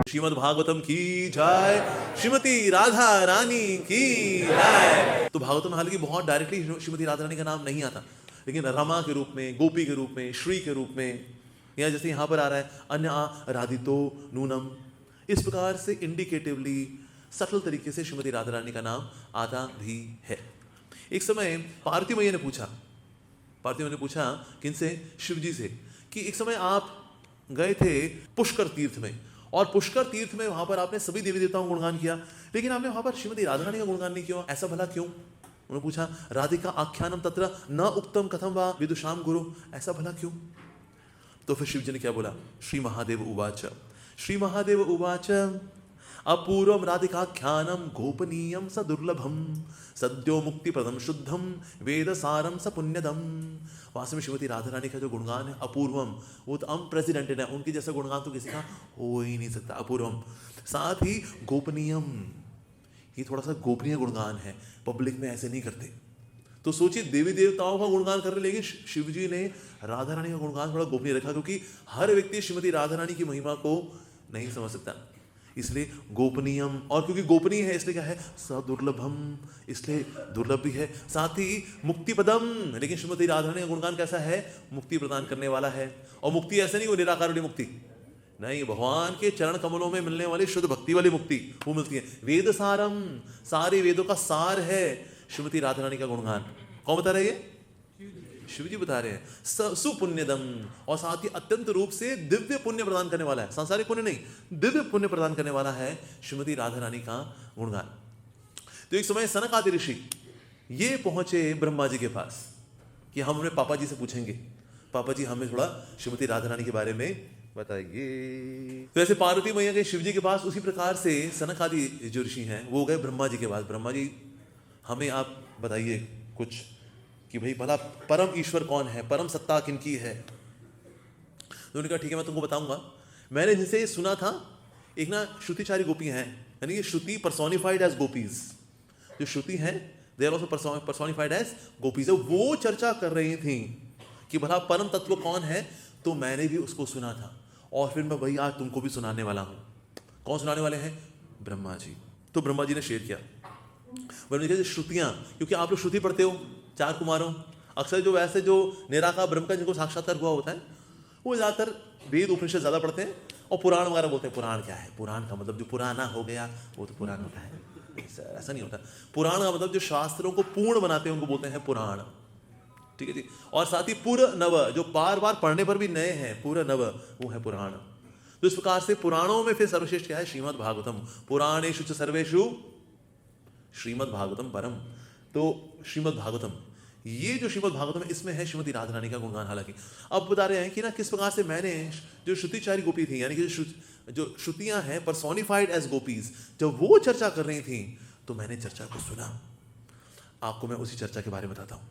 श्रीमद् भागवतम की जय, श्रीमती राधा रानी की जय। तो भागवतम हालांकि बहुत डायरेक्टली श्रीमती राधा रानी का नाम नहीं आता, लेकिन रमा के रूप में, गोपी के रूप में, श्री के रूप में, या जैसे यहाँ पर आ रहा है अन्य राधितो नूनम, इस प्रकार से इंडिकेटिवली सटल तरीके से श्रीमती राधा रानी का नाम आता भी है। एक समय पार्वती मैया ने पूछा किनसे? शिव जी से, कि एक समय आप गए थे पुष्कर तीर्थ में, और पुष्कर तीर्थ में वहां पर आपने सभी देवी देवताओं का गुणगान किया, लेकिन आपने वहां पर श्रीमती राधा रानी का गुणगान नहीं किया, ऐसा भला क्यों? उन्होंने पूछा, राधिका आख्यानम तत्र न उक्तम कथम वा विदुषाम गुरु, ऐसा भला क्यों? तो फिर शिव जी ने क्या बोला? श्री महादेव उवाच अपूर्वम राधिकाख्यानम गोपनीयम स दुर्लभम सद्यो मुक्ति प्रदम शुद्धम वेद सारम स पुण्यदम। वास्तव में श्रीमती राधा रानी का जो गुणगान है अपूर्वम, वो तो अनप्रेसिडेंटेड है, उनकी जैसा गुणगान तो किसी का हो ही नहीं सकता, अपूर्वम। साथ ही गोपनीयम, ये थोड़ा सा गोपनीय गुणगान है, पब्लिक में ऐसे नहीं करते। तो सोचिए देवी देवताओं का गुणगान कर रहे, लेकिन शिव जी ने राधा रानी का गुणगान थोड़ा गोपनीय रखा, क्योंकि हर व्यक्ति श्रीमती राधा रानी की महिमा को नहीं समझ सकता, इसलिए गोपनीयम। और क्योंकि गोपनीय है इसलिए क्या है? सदुर्लभम, इसलिए दुर्लभ भी है। साथ ही मुक्ति पदम, लेकिन श्रीमती राधा रानी का गुणगान कैसा है? मुक्ति प्रदान करने वाला है। और मुक्ति ऐसे नहीं वो निराकार वाली मुक्ति नहीं, भगवान के चरण कमलों में मिलने वाली शुद्ध भक्ति वाली मुक्ति वो मिलती है। वेद सारम, सारे वेदों का सार है श्रीमती राधा रानी का गुणगान। कौन बता रहे हैं? शिव जी बता रहे हैं। सुपुण्यदम, और साथ ही अत्यंत रूप से दिव्य पुण्य प्रदान करने वाला है, सांसारिक पुण्य नहीं, दिव्य पुण्य प्रदान करने वाला है श्रीमती राधा रानी का गुणगान। तो एक समय सनक आदि ऋषि ये पहुंचे ब्रह्मा जी के पास कि हम अपने पापा जी से पूछेंगे, पापा जी हमें थोड़ा श्रीमती राधा रानी के बारे में बताइए। तो ऐसे पार्वती मैया गए शिव जी के पास, उसी प्रकार से सनक आदि जो ऋषि हैं वो गए ब्रह्मा जी के पास। ब्रह्मा जी हमें आप बताइए कुछ कि भाई भला परम ईश्वर कौन है, परम सत्ता किनकी है? तो उन्होंने कहा ठीक है मैं तुमको बताऊंगा। मैंने जिनसे सुना था, एक ना श्रुतिचारी गोपी हैं, यानी कि श्रुति पर्सोनिफाइड एज गोपीज, जो श्रुति हैं they are also personified as gopis. वो चर्चा कर रही थी कि भला परम तत्व कौन है, तो मैंने भी उसको सुना था, और फिर मैं वही आज तुमको भी सुनाने वाला हूँ। कौन सुनाने वाले हैं? ब्रह्मा जी। तो ब्रह्मा जी ने शेयर किया, ब्रह्मा जी कहते श्रुतियाँ, क्योंकि आप लोग श्रुति पढ़ते हो चार कुमारों, अक्सर जो वैसे जो निराकार ब्रह्म का जिनको साक्षात्कार हुआ होता है वो ज़्यादातर वेद उपनिषद ज़्यादा पढ़ते हैं, और पुराण वगैरह बोलते हैं। पुराण क्या है? पुराण का मतलब जो पुराना हो गया वो तो पुराण होता है, ऐसा नहीं होता। पुराण का मतलब जो शास्त्रों को पूर्ण बनाते हैं उनको बोलते हैं पुराण, ठीक है जी। और साथ ही पुर नव, जो बार बार पढ़ने पर भी नए हैं, पुर नव वो है पुराण। तो इस प्रकार से पुराणों में फिर सर्वश्रेष्ठ क्या है? श्रीमद् भागवतम। पुराणेषु च सर्वेषु श्रीमद् भागवतम परम। तो श्रीमद् भागवतम, ये जो श्रीमद् भागवतम है इसमें है श्रीमती राधा रानी का गुणगान। हालांकि अब बता रहे हैं कि ना किस प्रकार से मैंने जो श्रुतिचारी गोपी थी, यानी कि जो श्रुतियां हैं पर्सोनिफाइड एज गोपीज, जब वो चर्चा कर रही थी तो मैंने चर्चा को सुना। आपको मैं उसी चर्चा के बारे में बताता हूँ।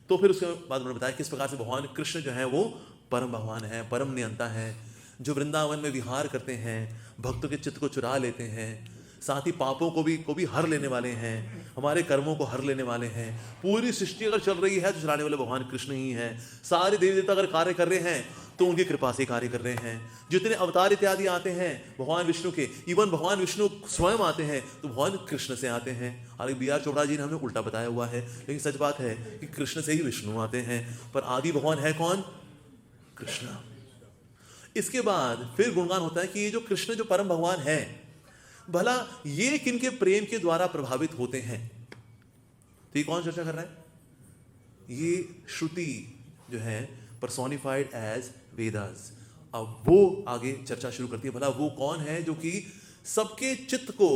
तो फिर उसके बाद उन्होंने बताया किस प्रकार से भगवान कृष्ण जो है वो परम भगवान है, परम नियंता है, जो वृंदावन में विहार करते हैं, भक्तों के चित्त को चुरा लेते हैं, साथ ही पापों को भी हर लेने वाले हैं, हमारे कर्मों को हर लेने वाले हैं। पूरी सृष्टि अगर चल रही है तो चलाने वाले भगवान कृष्ण ही हैं। सारे देवी देवता अगर कार्य कर रहे हैं तो उनकी कृपा से कार्य कर रहे हैं। जितने अवतार इत्यादि आते हैं भगवान विष्णु के, इवन भगवान विष्णु स्वयं आते हैं तो भगवान कृष्ण से आते हैं। हालांकि बी आर चोपड़ा जी ने हमें उल्टा बताया हुआ है, लेकिन सच बात है कि कृष्ण से ही विष्णु आते हैं, पर आदि भगवान है कौन? कृष्ण। इसके बाद फिर गुणगान होता है कि ये जो कृष्ण जो परम भगवान है, भला ये किनके प्रेम के द्वारा प्रभावित होते हैं? तो ये कौन चर्चा कर रहा है? ये श्रुति जो है पर्सोनिफाइड एज वेदास। अब वो आगे चर्चा शुरू करती है, भला वो कौन है जो कि सबके चित्त को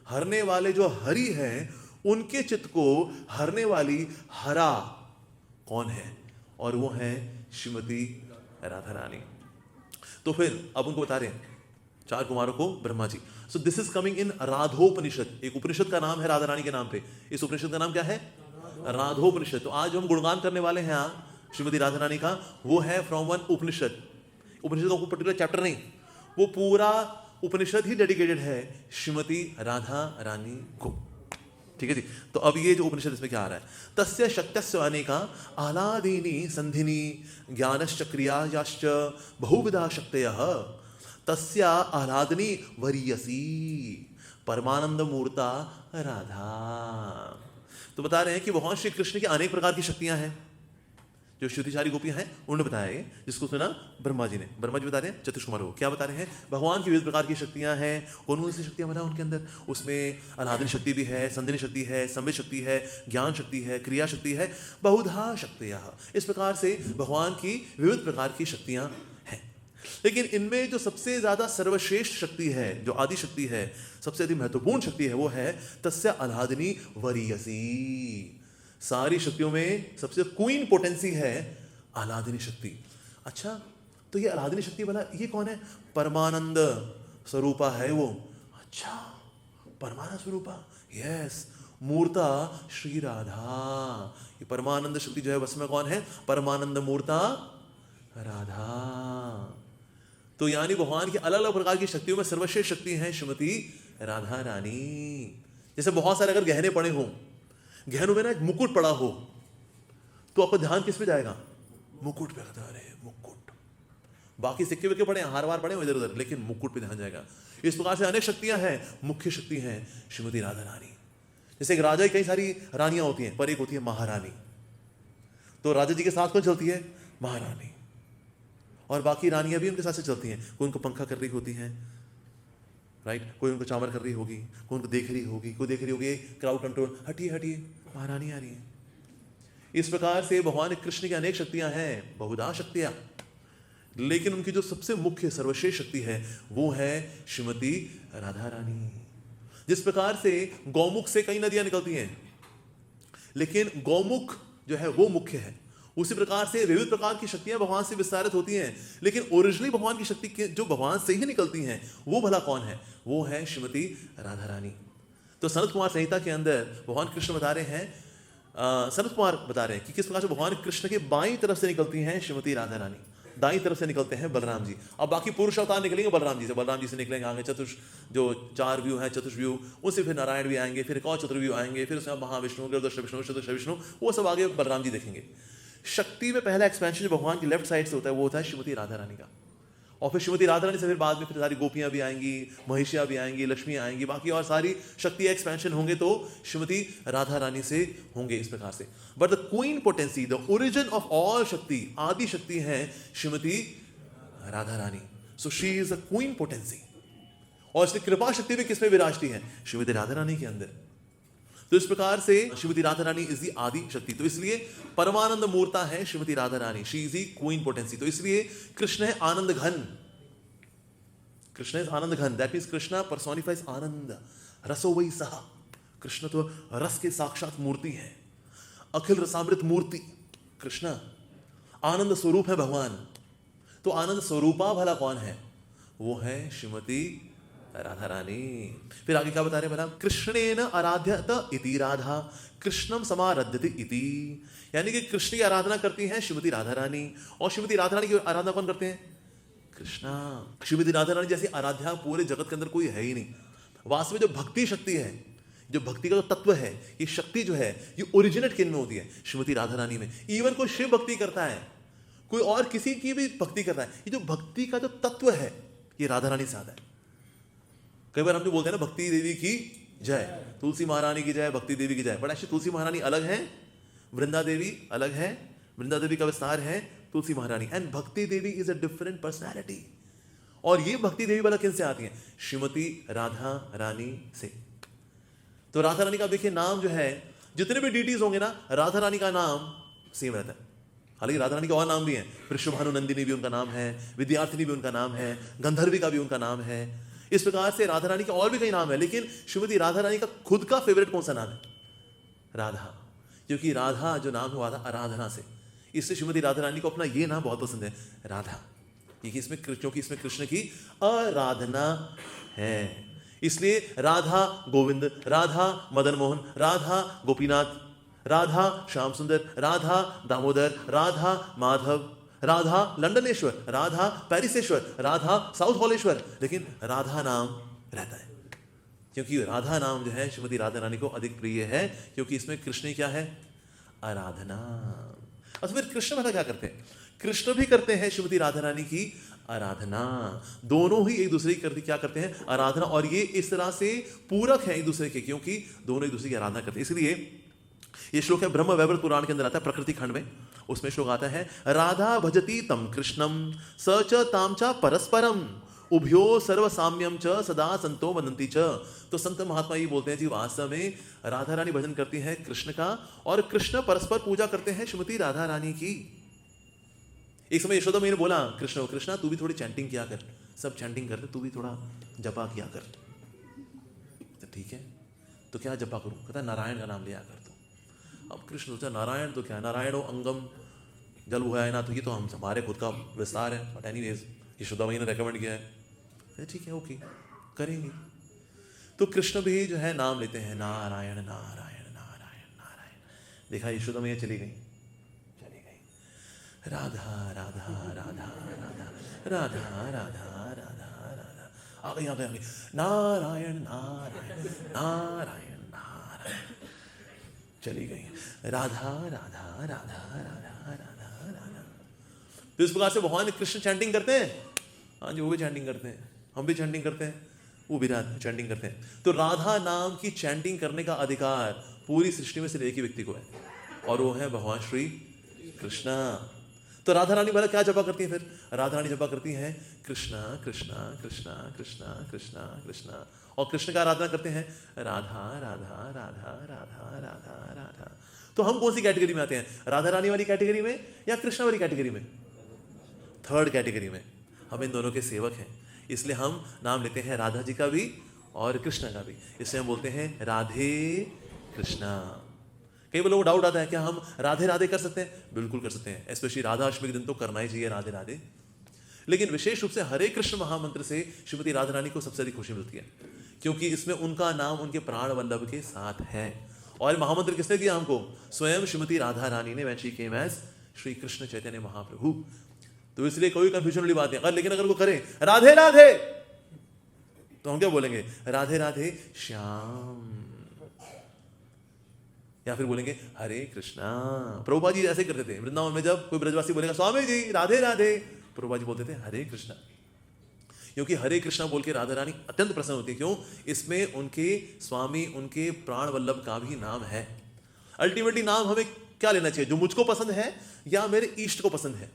हरने वाले, जो हरि हैं उनके चित्त को हरने वाली हरा कौन है? और वो है श्रीमती राधा रानी। तो फिर अब उनको बता रहे हैं चार कुमारों को Brahma ji. So this is coming in Radhopanishad. एक उपनिषद का नाम है राधा रानी के नाम पे। इस उपनिषद का नाम क्या है? राधोपनिषद। तो आज हम गुणगान करने वाले हैं श्रीमती राधा रानी का, वो है फ्रॉम वन उपनिषद। उपनिषद को पर्टिकुलर चैप्टर नहीं, वो पूरा उपनिषद ही डेडिकेटेड है श्रीमती राधा रानी को, ठीक है जी। तो अब ये जो उपनिषद इसमें क्या आ रहा है? तस्य शक्तस्य अनेका आलादीनी संधिनी ज्ञानश्च क्रियायाश्च बहुविधा शक्तयः तस्या आह्लादनी वरीयसी परमानंद मूर्ता राधा। तो बता रहे हैं कि भगवान श्री कृष्ण की अनेक प्रकार की शक्तियां हैं। जो श्रुतिचारी गोपियां हैं उन्होंने बताया है, जिसको सुना ब्रह्मा जी ने। ब्रह्मा जी बता रहे हैं चतुष कुमार को क्या बता रहे हैं, भगवान की विविध प्रकार की शक्तियां हैं। कौन सी शक्तियां बना उनके अंदर, उसमें आह्लादनी शक्ति भी है, संधिनी शक्ति है, संवेद शक्ति है, ज्ञान शक्ति है, क्रिया शक्ति है, बहुधा शक्तियां। इस प्रकार से भगवान की विविध प्रकार की शक्तियां हैं। लेकिन इनमें जो सबसे ज्यादा सर्वश्रेष्ठ शक्ति है, जो आदि शक्ति है, सबसे अधिक महत्वपूर्ण शक्ति है, वो है तस्य आह्लादनी वरीयसी। सारी शक्तियों में सबसे क्वीन पोटेंसी है आह्लादनी शक्ति। अच्छा, तो ये आह्लादनी शक्ति वाला ये कौन है, परमानंद स्वरूपा है वो। अच्छा, परमानंद स्वरूपा, यस, मूर्ता श्री राधा। ये परमानंद शक्ति जो है बस में कौन है, परमानंद मूर्ता राधा। तो यानी भगवान की अलग अलग प्रकार की शक्तियों में सर्वश्रेष्ठ शक्ति है श्रीमती राधा रानी। जैसे बहुत सारे अगर गहने पड़े हों, गहनों में ना एक मुकुट पड़ा हो, तो आपका ध्यान किस पे जाएगा, मुकुट पे बता रहे हैं, मुकुट। बाकी सिक्के विक्के पड़े, हार वार पड़े इधर उधर, लेकिन मुकुट पे ध्यान जाएगा। इस प्रकार से अनेक शक्तियां हैं। मुख्य शक्ति है श्रीमती राधा रानी। जैसे एक राजा की कई सारी रानियां होती हैं, पर एक होती है महारानी। तो राजा जी के साथ कौन चलती है, महारानी, और बाकी रानियां भी उनके साथ से चलती हैं। कोई उनको पंखा कर रही होती हैं, राइट, कोई उनको चामर कर रही होगी, कोई उनको देख रही होगी, कोई देख रही होगी क्राउड कंट्रोल, हटिए हटिए, महारानी आ रही है। इस प्रकार से भगवान कृष्ण की अनेक शक्तियां हैं, बहुधा शक्तियां, लेकिन उनकी जो सबसे मुख्य सर्वश्रेष्ठ शक्ति है वो है श्रीमती राधा रानी। जिस प्रकार से गौमुख से कई नदियां निकलती हैं, लेकिन गौमुख जो है वो मुख्य है, उसी प्रकार से विविध प्रकार की शक्तियां भगवान से विस्तारित होती हैं, लेकिन ओरिजिनली भगवान की शक्ति जो भगवान से ही निकलती हैं वो भला कौन है, वो है श्रीमती राधा रानी। तो सनत कुमार संहिता के अंदर भगवान कृष्ण बता रहे हैं, सनत कुमार बता रहे हैं कि किस प्रकार से भगवान कृष्ण के बाईं तरफ से निकलती हैं श्रीमती राधा रानी, दाईं तरफ से निकलते हैं बलराम जी। अब बाकी पुरुष अवतार निकलेंगे बलराम जी से निकलेंगे आगे चतुर्ष जो 4 व्यू हैं, चतुर्व्यू, उससे फिर नारायण भी आएंगे, फिर एक और चतुर्व्यू आएंगे, फिर उसमें महाविष्णु, गिरदर्श विष्णु, चतुर्ष विष्णु, वो सब आगे बलराम जी देखेंगे। शक्ति में पहला एक्सपेंशन जो भगवान की लेफ्ट साइड से होता है वो होता है श्रीमती राधा रानी का। और फिर श्रीमती राधा रानी से फिर बाद में फिर सारी गोपियां भी आएंगी, महिषियां भी आएंगी, लक्ष्मी आएंगी, बाकी और सारी शक्ति एक्सपेंशन होंगे तो श्रीमती राधा रानी से होंगे इस प्रकार से। But the queen potency, the origin of all shakti, Adi Shakti है Shrimati Radha Rani. So she is a queen potency. और इसलिए कृपा शक्ति भी किसमें विराजती है, श्रीमती राधा रानी के अंदर। तो इस प्रकार से श्रीमती राधा रानी इज दी आदि शक्ति। तो इसलिए परमानंद मूर्ता है Shrimati Radha Rani, she is the queen potency. तो इसलिए कृष्ण है आनंद घन, कृष्ण इज आनंद घन, दैट मीन्स कृष्ण पर्सोनिफाइज आनंद, रसो वही सहा। कृष्ण तो रस के साक्षात मूर्ति है, अखिल रसामृत मूर्ति कृष्ण, आनंद स्वरूप है भगवान। तो आनंद स्वरूपा भला कौन है, वो है श्रीमती राधा रानी। फिर आगे क्या बता रहे भला, कृष्णेन आराध्यत इति राधा कृष्णम समाराध्यति इति, यानी कि कृष्ण की आराधना करती हैं श्रीमती राधा रानी। और श्रीमती राधा रानी की आराधना कौन करते हैं, कृष्णा। श्रीमती राधा रानी जैसी आराध्या पूरे जगत के अंदर कोई है ही नहीं। वास्तव में जो भक्ति शक्ति है, जो भक्ति का जो तत्व है, ये शक्ति जो है ये ओरिजिनेट किन में होती है, श्रीमती राधा रानी में। इवन कोई शिव भक्ति करता है, कोई और किसी की भी भक्ति करता है, ये जो भक्ति का जो तत्व है ये राधा रानी से आता है। कई बार हम जो बोलते हैं ना, भक्ति देवी की जय, तुलसी महारानी की जय, भक्ति देवी की जय, बट एक्चुअली तुलसी महारानी अलग है, वृंदा देवी अलग है, वृंदा देवी का विस्तार है तुलसी महारानी, एंड भक्ति देवी इज अ डिफरेंट पर्सनैलिटी। और ये भक्ति देवी वाला किन से आती है, श्रीमती राधा रानी से। तो राधा रानी का देखिए नाम जो है, जितने भी डीटीज होंगे ना, राधा रानी का नाम सेम रहता है। हालांकि राधा रानी के और नाम भी हैं, वृषभानु नंदिनी भी उनका नाम है, विद्यार्थिनी भी उनका नाम है, गंधर्वी का भी उनका नाम है। इस प्रकार से राधा रानी के और भी कई नाम है, लेकिन श्रीमती राधा रानी का खुद का फेवरेट कौन सा नाम है, राधा, क्योंकि राधा जो नाम हुआ था आराधना से, इसलिए श्रीमती राधा रानी को अपना ये नाम बहुत पसंद है, राधा, क्योंकि इसमें कृष्ण की आराधना है। इसलिए राधा गोविंद, राधा मदन मोहन, राधा गोपीनाथ, राधा श्याम सुंदर, राधा दामोदर, राधा माधव, राधा लंडनेश्वर, राधा पेरिसेश्वर, राधा साउथ हॉलेश्वर, लेकिन राधा नाम रहता है, क्योंकि राधा नाम जो है श्रीमती राधा रानी को अधिक प्रिय है, क्योंकि इसमें कृष्ण क्या है, आराधना। और फिर कृष्ण भला क्या करते हैं, कृष्ण भी करते हैं श्रीमती राधा रानी की आराधना। दोनों ही एक दूसरे की करते क्या करते हैं? आराधना। और ये इस तरह से पूरक है एक दूसरे के, क्योंकि दोनों एक दूसरे की आराधना करते हैं। इसलिए ये श्लोक है ब्रह्म वैवर्त पुराण के अंदर आता है, प्रकृति खंड में। उसमें श्लोक आता है, राधा भजती तम कृष्णम स च ताम च परस्परम उभयो सर्व साम्यम च सदा संतो वदंती च। तो संत महात्मा ये बोलते हैं जी, वास्तव में राधा रानी भजन करती हैं कृष्ण का, और कृष्ण परस्पर पूजा करते हैं श्रीमती राधा रानी की। एक समय यशोदा मैंने बोला, कृष्ण कृष्णा तू भी थोड़ी चैंटिंग किया कर, सब चैंटिंग करते, तू भी थोड़ा जपा किया कर। तो ठीक है, तो क्या जपा करूं? कहता नारायण का नाम लिया कर तू। अब कृष्ण सोचा नारायण तो क्या, नारायणो अंगम जल हुआ ना, तो ये तो हम हमारे खुद का विस्तार है। बट एनीवेज यशोदा मैंने रेकमेंड किया है, ठीक है ओके करेंगे। तो कृष्ण भी जो है नाम लेते हैं, नारायण नारायण नारायण नारायण। देखा यशोदा मैया चली गई, राधा राधा राधा राधा राधा राधा राधा राधा, आ गई आ गई आ गई, नारायण नारायण नारायण नारायण, चली गई राधा राधा राधा राधा राधा राधा। तो इस प्रकार से भगवान कृष्ण चैंटिंग करते हैं। हाँ जी, वो भी चैंटिंग करते हैं, हम भी चैंटिंग करते हैं, वो भी चैंटिंग करते हैं। तो राधा नाम की चैंटिंग करने का अधिकार पूरी सृष्टि में सिर्फ एक ही व्यक्ति को है, और वो है भगवान श्री कृष्णा। तो राधा रानी वाला क्या जपा करती है फिर? राधा रानी जपा करती हैं कृष्णा कृष्णा कृष्णा कृष्णा कृष्णा कृष्णा, और कृष्ण का आराधना करते हैं राधा राधा राधा राधा राधा राधा। तो हम कौन सी कैटेगरी में आते हैं? राधा रानी वाली कैटेगरी में या कृष्णा वाली कैटेगरी में? थर्ड कैटेगरी में। हम इन दोनों के सेवक हैं, इसलिए हम नाम लेते हैं राधा जी का भी और कृष्णा का भी। इसलिए हम बोलते हैं राधे कृष्णा। कई लोगों को डाउट आता है क्या हम राधे राधे कर सकते हैं? बिल्कुल कर सकते हैं, स्पेशली राधा अष्टमी के दिन तो करना ही चाहिए राधे राधे। लेकिन विशेष रूप से हरे कृष्ण महामंत्र से श्रीमती राधा रानी को सबसे अधिक खुशी मिलती है, क्योंकि इसमें उनका नाम उनके प्राण वल्लभ के साथ है। और महामंत्र किसने दिया हमको? स्वयं श्रीमती राधा रानी ने, when she came as Shri Krishna Chaitanya महाप्रभु। तो इसलिए कोई कंफ्यूजन वाली बात नहीं। लेकिन अगर वो करें राधे राधे, तो हम क्या बोलेंगे? राधे राधे श्याम, या फिर बोलेंगे हरे कृष्णा। प्रभुपाद जी ऐसे करते थे वृंदावन में, जब कोई ब्रजवासी बोलेगा स्वामी जी राधे राधे, प्रभुपाद जी बोलते थे हरे कृष्णा, क्योंकि हरे कृष्णा बोल के राधा रानी अत्यंत प्रसन्न होती है। क्यों? इसमें उनके स्वामी, उनके प्राण वल्लभ का भी नाम है। अल्टीमेटली नाम हमें क्या लेना चाहिए? जो मुझको पसंद है या मेरे इष्ट को पसंद है?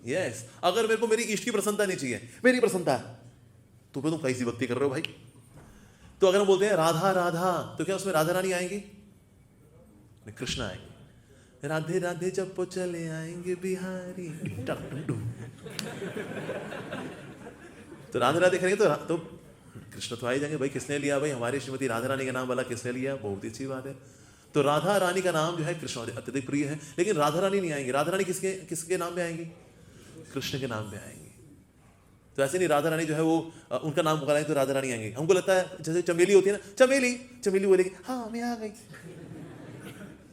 यस। अगर मेरे को मेरी इष्ट की प्रसन्नता नहीं चाहिए, मेरी प्रसन्नता है, तो फिर तुम कैसी भक्ति कर रहे हो भाई? तो अगर हम बोलते हैं राधा राधा, तो क्या उसमें राधा रानी आएंगी? कृष्ण आएंगे। राधे राधे जब चले आएंगे बिहारी, तो राधे राधे करेंगे तो कृष्ण तो आ ही जाएंगे। भाई किसने लिया? भाई हमारी श्रीमती राधा रानी का नाम वाला किसने लिया? बहुत ही अच्छी बात है। तो राधा रानी का नाम जो है कृष्ण अत्यधिक प्रिय है, लेकिन राधा रानी नहीं आएंगी। राधा रानी किसके नाम पे आएंगी? कृष्ण के नाम पे आएंगी। तो ऐसे नहीं राधा रानी जो है वो उनका नाम पुकारेंगे तो राधा रानी आएंगी। हमको लगता है जैसे चमेली होती है ना, चमेली चमेली बोलेगी हाँ मैं आ गई।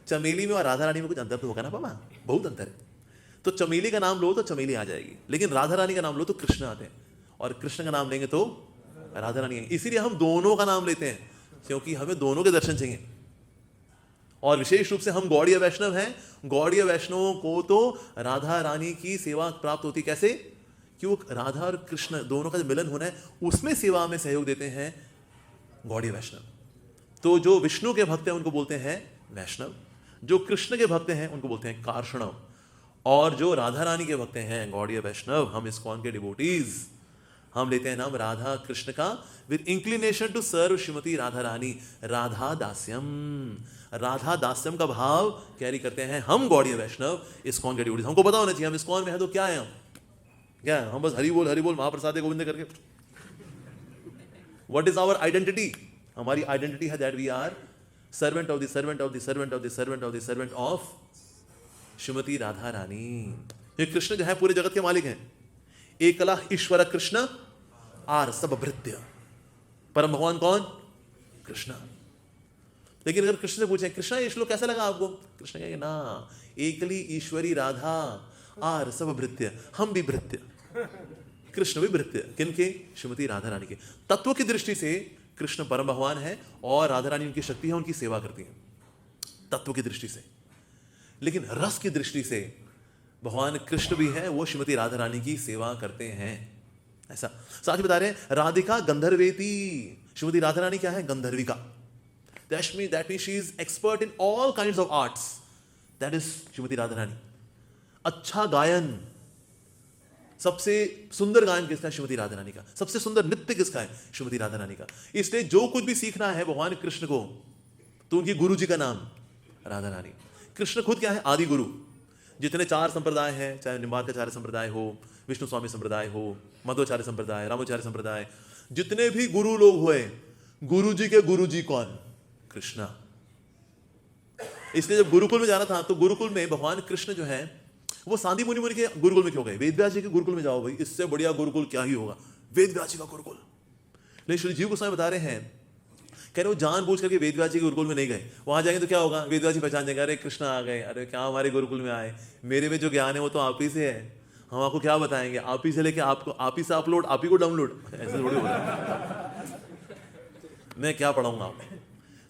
चमेली में और राधा रानी में कुछ अंतर तो होगा ना पापा, बहुत अंतर है। तो चमेली का नाम लो तो चमेली आ जाएगी, लेकिन राधा रानी का नाम लो तो कृष्ण आते हैं, और कृष्ण का नाम लेंगे तो राधा रानी आएंगे। इसीलिए हम दोनों का नाम लेते हैं, क्योंकि हमें दोनों के दर्शन चाहिए। और विशेष रूप से हम गौड़ीय वैष्णव हैं। गौड़ीय वैष्णवों को तो राधा रानी की सेवा प्राप्त होती। कैसे? क्यों? राधा और कृष्ण दोनों का जो मिलन होना है, उसमें सेवा में सहयोग देते हैं गौड़ीय वैष्णव। तो जो विष्णु के भक्त हैं उनको बोलते हैं वैष्णव, जो कृष्ण के भक्त हैं उनको बोलते हैं कार्षणव, और जो राधा रानी के भक्त हैं गौड़ीय वैष्णव, हम इस्कॉन के डिवोटीज, हम लेते हैं नाम राधा कृष्ण का with inclination to serve Shrimati Radha Rani. Radha दास्यम, राधा दास्यम का भाव कैरी करते हैं हम गौड़ीय वैष्णव, इस्कॉन के डिवोटीज। हमको पता होना चाहिए हम इस्कॉन में है तो क्या है, क्या है? हम बस हरि बोल महाप्रसाद गोविंद करके। What is our identity? हमारी आइडेंटिटी है that we are servant of the servant of the servant of the servant of the servant of Shrimati Radha Rani. ये कृष्ण जो है पूरे जगत के मालिक हैं। एकला ईश्वर कृष्ण आर सब भृत्य। परम भगवान कौन? कृष्ण। लेकिन अगर कृष्ण से पूछें कृष्ण ये श्लोक कैसा लगा आपको? कृष्ण कहेंगे ना, एकली ईश्वरी राधा आर सब भृत्य, हम भी भृत्य, कृष्ण भी भृत्य। किनके? श्रीमती राधा रानी के। तत्व की दृष्टि से कृष्ण परम भगवान है और राधा रानी उनकी शक्ति है, उनकी सेवा करती है तत्व की दृष्टि से। लेकिन रस की दृष्टि से भगवान कृष्ण भी है, वो श्रीमती राधा रानी की सेवा करते हैं। ऐसा साथ ही बता रहे हैं राधिका गंधर्वेती। श्रीमती राधा रानी क्या है? Gandharvika. That means she is expert in all kinds of arts. That is Shrimati Radha Rani. अच्छा गायन, सबसे सुंदर गायन किसका है? श्रीमती राधा रानी का। सबसे सुंदर नृत्य किसका है? श्रीमती राधा रानी का। इसलिए जो कुछ भी सीखना है भगवान कृष्ण को, तो उनके गुरु जी का नाम राधा रानी। कृष्ण खुद क्या है? आदि गुरु। जितने 4 संप्रदाय हैं, चाहे निम्बार्काचार्य संप्रदाय हो, विष्णु स्वामी संप्रदाय हो, मध्वाचार्य संप्रदाय, रामाचार्य संप्रदाय, जितने भी गुरु लोग हुए, गुरु जी के गुरु जी कौन? कृष्णा। इसलिए जब गुरुकुल में जाना था, तो गुरुकुल में भगवान कृष्ण जो है वो सांदी मुनि मुनि के गुरुकुल में क्यों गए? वेदव्यास जी के गुरुकुल में जाओ भाई, इससे बढ़िया गुरुकुल क्या ही होगा, वेदव्यास जी का गुरुकुल। लेकिन श्री जीव गोस्वामी बता रहे हैं, कह रहे वो जानबूझ करके वेदव्यास जी के गुरुकुल में नहीं गए। वहां जाएंगे तो क्या होगा? वेदव्यास जी पहचान जाएंगे, अरे कृष्ण आ गए, अरे क्या हमारे गुरुकुल में आए, मेरे में जो ज्ञान है वो तो आप ही से है, हम आपको क्या बताएंगे, आप ही से लेके आपको, आप ही से अपलोड, आप ही को डाउनलोड। ऐसे थोड़ी होता, मैं क्या पढ़ाऊंगा आपको।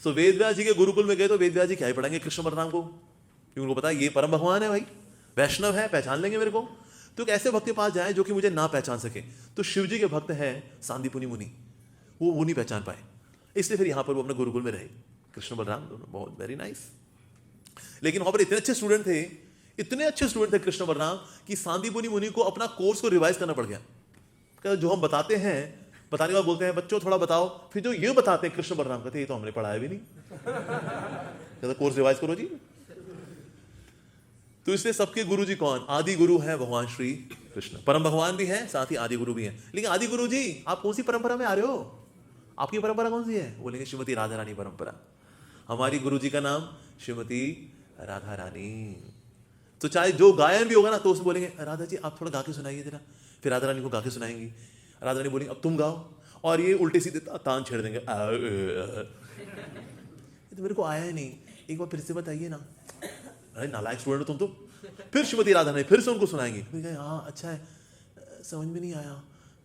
सो वेदव्यास जी के गुरुकुल में गए तो वेदव्यास जी क्या ही पढ़ाएंगे कृष्ण बलराम को, क्योंकि उनको पता है ये परम भगवान है भाई, वैष्णव है, पहचान लेंगे मेरे को। तो एक ऐसे भक्त के पास जाए जो कि मुझे ना पहचान सके। तो शिव जी के भक्त हैं सांदीपुनि मुनि, वो नहीं पहचान पाए, इसलिए फिर यहां पर वो अपने गुरुकुल में रहे, कृष्ण बलराम दोनों। बहुत वेरी नाइस। लेकिन वहां पर इतने अच्छे स्टूडेंट थे, इतने अच्छे स्टूडेंट थे कृष्ण बलराम, कि सांदीपुनि मुनि को अपना कोर्स को रिवाइज करना पड़ गया। जो हम बताते हैं, बताने के बाद बोलते हैं बच्चों थोड़ा बताओ, फिर जो ये बताते हैं कृष्ण बलराम कहते ये तो हमने पढ़ाया भी नहीं, कहते कोर्स रिवाइज करो जी। तो इसलिए सबके गुरु जी कौन? आदि गुरु है भगवान श्री कृष्ण। परम भगवान भी है, साथ ही आदि गुरु भी है। लेकिन आदि गुरु जी आप कौन सी परंपरा में आ रहे हो? आपकी परंपरा कौन सी है? बोलेंगे श्रीमती राधा रानी परंपरा। हमारी गुरु जी का नाम श्रीमती राधा रानी। तो चाहे जो गायन भी होगा ना, तो उसमें बोलेंगे राधा जी आप थोड़ा गा के सुनाइए जरा, फिर राधा रानी को गा के सुनाएंगी। राधा रानी बोलेंगे अब तुम गाओ, और ये उल्टे सीधे तान छेड़ देंगे, तो मेरे को आया ही नहीं, एक बार फिर से बताइए ना। अरे नालायक स्टूडेंट हो तुम तो। फिर श्रीमती राधा रानी फिर से उनको सुनाएंगी, हाँ अच्छा है, समझ में नहीं आया,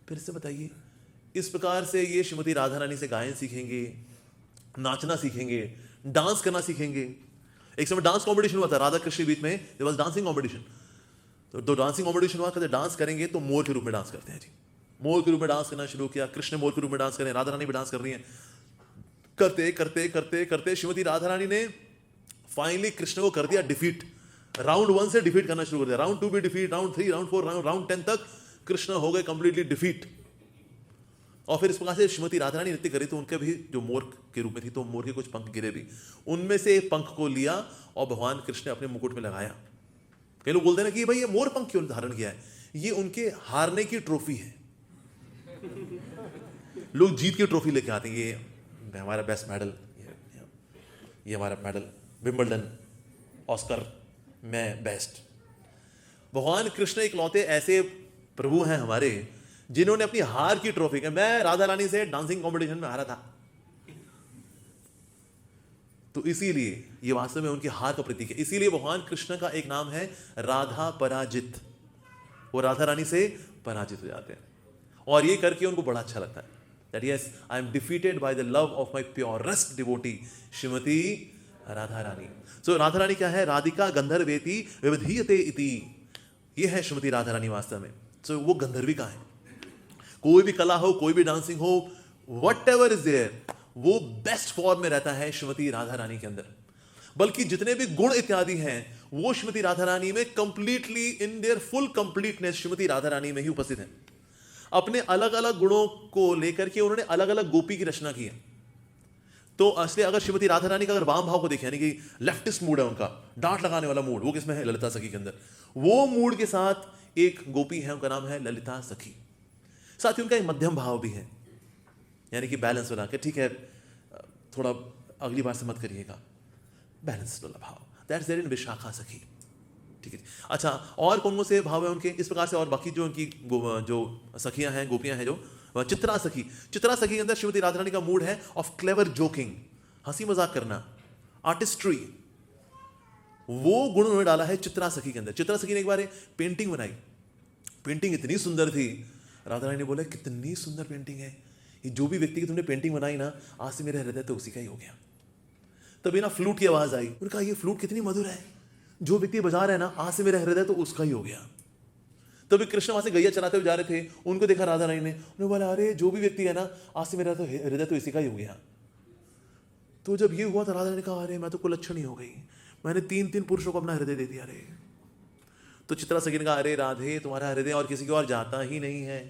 फिर से बताइए। इस प्रकार से ये श्रीमती राधा रानी से गायन सीखेंगे, नाचना सीखेंगे, डांस करना सीखेंगे। एक समय डांस कंपटीशन हुआ था राधा कृष्ण के बीच में, देयर वाज डांसिंग कंपटीशन। तो डांसिंग कंपटीशन हुआ, कहते डांस करेंगे तो मोर के रूप में डांस करते हैं जी। मोर के रूप में डांस करना शुरू किया, कृष्ण मोर के रूप में डांस कर रहे हैं, राधा रानी भी डांस कर रही हैं। करते करते करते करते श्रीमती राधा रानी ने फाइनली कृष्ण को कर दिया डिफीट। राउंड 1 से डिफीट करना शुरू कर दिया, राउंड 2 भी डिफीट, राउंड 3, राउंड 4, राउंड 10 तक कृष्ण हो गए कंप्लीटली डिफीट। और फिर इस प्रकार से श्रीमती राधा रानी नृत्य करी, तो उनके भी जो मोर के रूप में थी, तो मोर के कुछ पंख गिरे भी, उनमें से एक पंख को लिया और भगवान कृष्ण ने अपने मुकुट में लगाया। कई लोग बोलते हैं ना कि भाई ये मोर पंख क्यों धारण किया है, ये उनके हारने की ट्रॉफी है। लोग जीत की ट्रॉफी लेके आते हैं, ये हमारा बेस्ट मेडल, ये हमारा मेडल, विंबलडन, ऑस्कर, मैं बेस्ट। भगवान कृष्ण इकलौते ऐसे प्रभु हैं हमारे जिन्होंने अपनी हार की ट्रॉफी के, मैं राधा रानी से डांसिंग कंपटीशन में हारा था, तो इसीलिए ये वास्तव में उनकी हार का प्रतीक है। इसीलिए भगवान कृष्ण का एक नाम है राधा पराजित, वो राधा रानी से पराजित हो जाते हैं, और ये करके उनको बड़ा अच्छा लगता है that yes I am defeated by the love of my purest devotee Shrimati Radha Rani. सो राधा रानी क्या है? राधिका गंधर्वेति विविधीयते इति, ये है श्रीमती राधा रानी वास्तव में। सो वो गंधर्विका है। कोई भी कला हो, कोई भी डांसिंग हो, व्हाटएवर इज देयर, वो बेस्ट फॉर्म में रहता है श्रीमती राधा रानी के अंदर। बल्कि जितने भी गुण इत्यादि हैं वो श्रीमती राधा रानी में completely in their full completeness Shrimati Radha Rani में ही उपस्थित है। अपने अलग अलग गुणों को लेकर के उन्होंने अलग अलग गोपी की रचना की है। तो असली अगर श्रीमती राधा रानी का अगर वाम भाव को देखें, यानी कि लेफ्टिस्ट मूड है उनका, डांट लगाने वाला मूड, वो किसमें है? ललिता सखी के अंदर। वो मूड के साथ एक गोपी है, उनका नाम है ललिता सखी। साथ ही उनका एक मध्यम भाव भी है, यानी कि बैलेंस बना के, ठीक है थोड़ा अगली बार से मत करिएगा, बैलेंस वाला भाव, दैट्स देयर इन विशाखा सखी। ठीक है। अच्छा, और कौन कौन से भाव है उनके इस प्रकार से? और बाकी जो उनकी जो सखियां हैं, गोपियां हैं, जो चित्रा सखी, चित्रा सखी के अंदर श्रीमती राधा रानी का मूड है ऑफ क्लेवर जोकिंग, हंसी मजाक करना, आर्टिस्ट्री, वो गुण उन्होंने डाला है चित्रा सखी के अंदर। चित्रा सखी ने एक बार पेंटिंग बनाई, पेंटिंग इतनी सुंदर थी, राधा रानी ने बोला कितनी सुंदर पेंटिंग है, ये जो भी व्यक्ति की तुमने पेंटिंग बनाई ना, आज से मेरा हृदय तो उसी का ही हो गया। तभी ना फ्लूट की आवाज आई, उन्होंने कहा ये फ्लूट कितनी मधुर है, जो व्यक्ति बजा रहा है ना, आज से मेरा हृदय तो उसका ही हो गया। तभी कृष्ण वहां से गैया चराते हुए जा रहे थे, उनको देखा राधा रानी ने, उन्होंने बोला अरे जो भी व्यक्ति है ना, आज से मेरा तो हृदय तो इसी का ही हो गया। तो जब ये हुआ तो राधा रानी ने कहा अरे मैं तो कुलच्छणी हो गई, मैंने 3 पुरुषों को अपना हृदय दे दिया रे। तो चित्रा सखी ने कहा अरे राधे, तुम्हारा हृदय और किसी की ओर जाता ही नहीं है,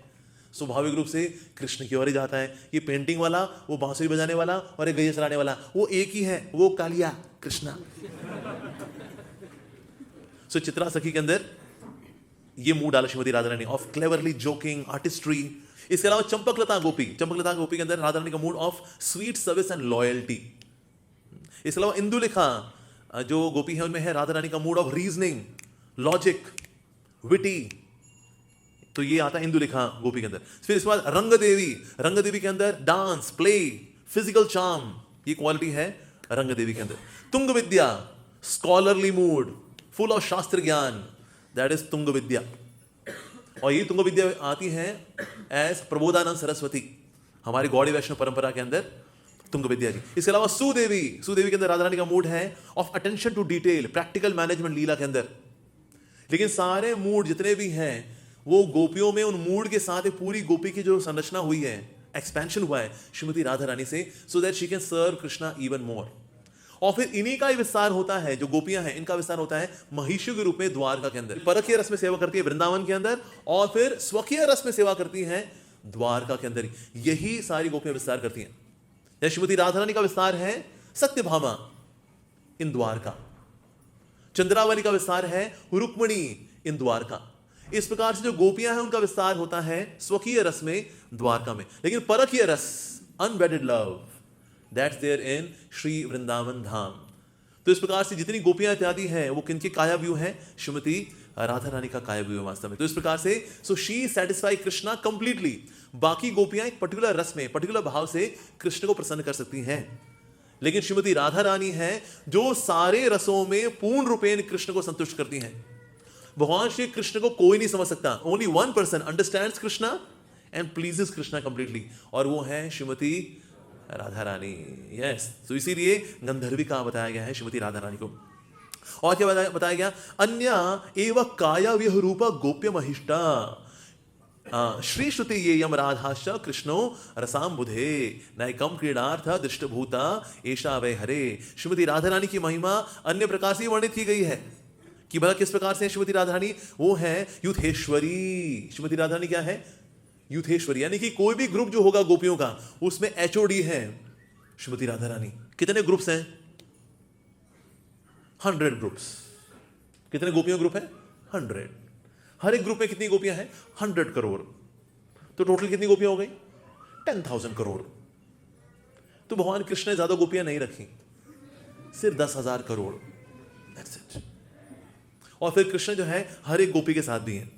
स्वाभाविक रूप से कृष्ण की ओर ही जाता है। ये पेंटिंग वाला, वो बांसुरी बजाने वाला और ये गैया चराने वाला, वो एक ही है, वो कालिया कृष्णा। सो चित्रा सखी के अंदर ये मूड डाला श्रीमती राधा रानी ऑफ क्लेवरली जोकिंग, आर्टिस्ट्री। इसके अलावा चंपकलता गोपी के अंदर राधा रानी का mood off sweet service and loyalty. इसके अलावा इंदुलेखा जो गोपी है, उनमें है राधा रानी का mood off reasoning, logic, witty. तो ये आता है इंदुलेखा गोपी के अंदर। फिर इसके बाद रंग देवी के अंदर डांस, प्ले, फिजिकल चार्म, ये क्वालिटी है रंग देवी के अंदर। तुंग विद्या, स्कॉलरली मूड, फुल ऑफ शास्त्र ज्ञान, दैट इज तुंग विद्या। और ये तुंग विद्या आती है एज प्रबोधानंद सरस्वती, हमारी गौड़ी वैष्णव परंपरा के अंदर तुंग विद्या जी। इसके अलावा सुदेवी के अंदर राधा रानी का मूड है of attention to detail, practical management lila के अंदर। लेकिन सारे मूड जितने भी हैं वो गोपियों में उन मूड के साथ पूरी गोपी की जो संरचना हुई है, एक्सपेंशन हुआ है श्रीमती राधा रानी से, so that she can serve Krishna even more. और फिर इन्हीं का ही विस्तार होता है, जो गोपियां हैं इनका विस्तार होता है महिषी के रूप में द्वारका के अंदर। परकीय रस में सेवा करती है वृंदावन के अंदर, और फिर स्वकीय रस में सेवा करती हैं द्वारका के अंदर। यही सारी गोपियां विस्तार करती हैं। श्रीमती राधा रानी का विस्तार है सत्यभामा इन द्वारका, चंद्रावली का विस्तार है रुक्मिणी इन द्वारका। इस प्रकार से जो गोपियां हैं उनका विस्तार होता है स्वकीय रस में द्वारका में। लेकिन परकीय रस, unwedded love, that's there in Shri Vrindavan Dham. तो इस प्रकार से जितनी गोपियां इत्यादि हैं वो किनके काया व्यू हैं? श्रीमती राधा रानी का काया व्यू है वास्तव में। तो इस प्रकार से so she satisfy Krishna completely. बाकी गोपियां एक पर्टिकुलर रस में, पर्टिकुलर भाव से कृष्ण को प्रसन्न कर सकती हैं, लेकिन श्रीमती राधा रानी है जो सारे रसों में पूर्ण रूपेण कृष्ण को संतुष्ट करती हैं। भगवान श्री कृष्ण को कोई नहीं समझ सकता, only one person understands Krishna and pleases Krishna completely, और वो है श्रीमती राधा रानी। यस, तो इसीलिए गंधर्विका बताया गया है श्रीमती राधा रानी को। और क्या बताया गया? अन्य एव काया विह रूपा गोप्य महिष्टा श्री श्रुति ये यम राधाश्च कृष्णो रसाम्बुधे नैकम क्रीडार्थ दृष्टभूता ऐशा वै हरे। श्रीमती राधा रानी की महिमा अन्य प्रकार से वर्णित की गई है कि भला किस प्रकार से श्रीमती राधा रानी वो है यूथेश्वरी। श्रीमती राधा रानी क्या है? यूथेश्वरी, यानी कि कोई भी ग्रुप जो होगा गोपियों का उसमें एचओडी है श्रीमती राधा रानी। कितने ग्रुप्स हैं? 100 ग्रुप्स। कितने गोपियों ग्रुप है? 100। हर एक ग्रुप में कितनी गोपियां हैं? 100 करोड़। तो टोटल कितनी गोपियां हो गई? 10,000 करोड़। तो भगवान कृष्ण ने ज्यादा गोपियां नहीं रखी, सिर्फ 10,000 करोड़, दैट्स इट। और फिर कृष्ण जो है हर एक गोपी के साथ भी हैं,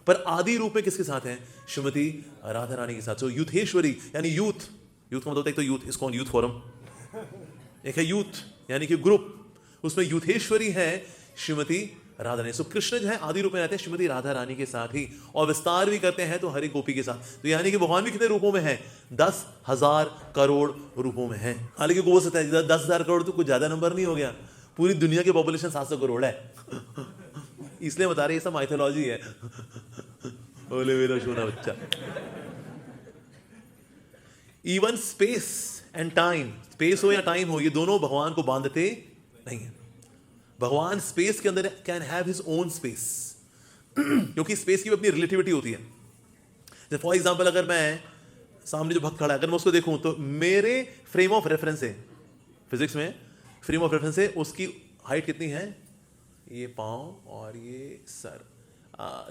पर आदि रूप में किसके साथ हैं? श्रीमती राधा रानी के साथ। सो यूथेश्वरी यानी यूथ का मतलब होता है, एक तो यूथ, इसको यूथ फोरम, एक है यूथ यानी कि ग्रुप, उसमें यूथेश्वरी है श्रीमती राधा रानी। सो कृष्ण जो है आदि रूप में रहते हैं श्रीमती राधा रानी के साथ ही, और विस्तार भी करते हैं तो हर एक गोपी के साथ। तो यानी कि भगवान भी कितने रूपों में है? 10,000 करोड़ रूपों में है। हालांकि को हो सकता है 10,000 करोड़ तो कुछ ज्यादा नंबर नहीं हो गया, पूरी दुनिया की पॉपुलेशन 700 करोड़ है इसलिए बता रहे ये सब माइथोलॉजी है। बोले मेरा सोना बच्चा। Even space and time, space हो या टाइम हो, ये दोनों भगवान को बांधते नहीं है। भगवान स्पेस के अंदर can have his own space, क्योंकि स्पेस की भी अपनी रिलेटिविटी होती है। जैसे फॉर एग्जांपल अगर मैं सामने जो भक्त खड़ा है अगर मैं उसको देखूं तो मेरे फ्रेम ऑफ रेफरेंस है, फिजिक्स में फ्रेम ऑफ रेफरेंस है, उसकी हाइट कितनी है? ये पाँव और ये सर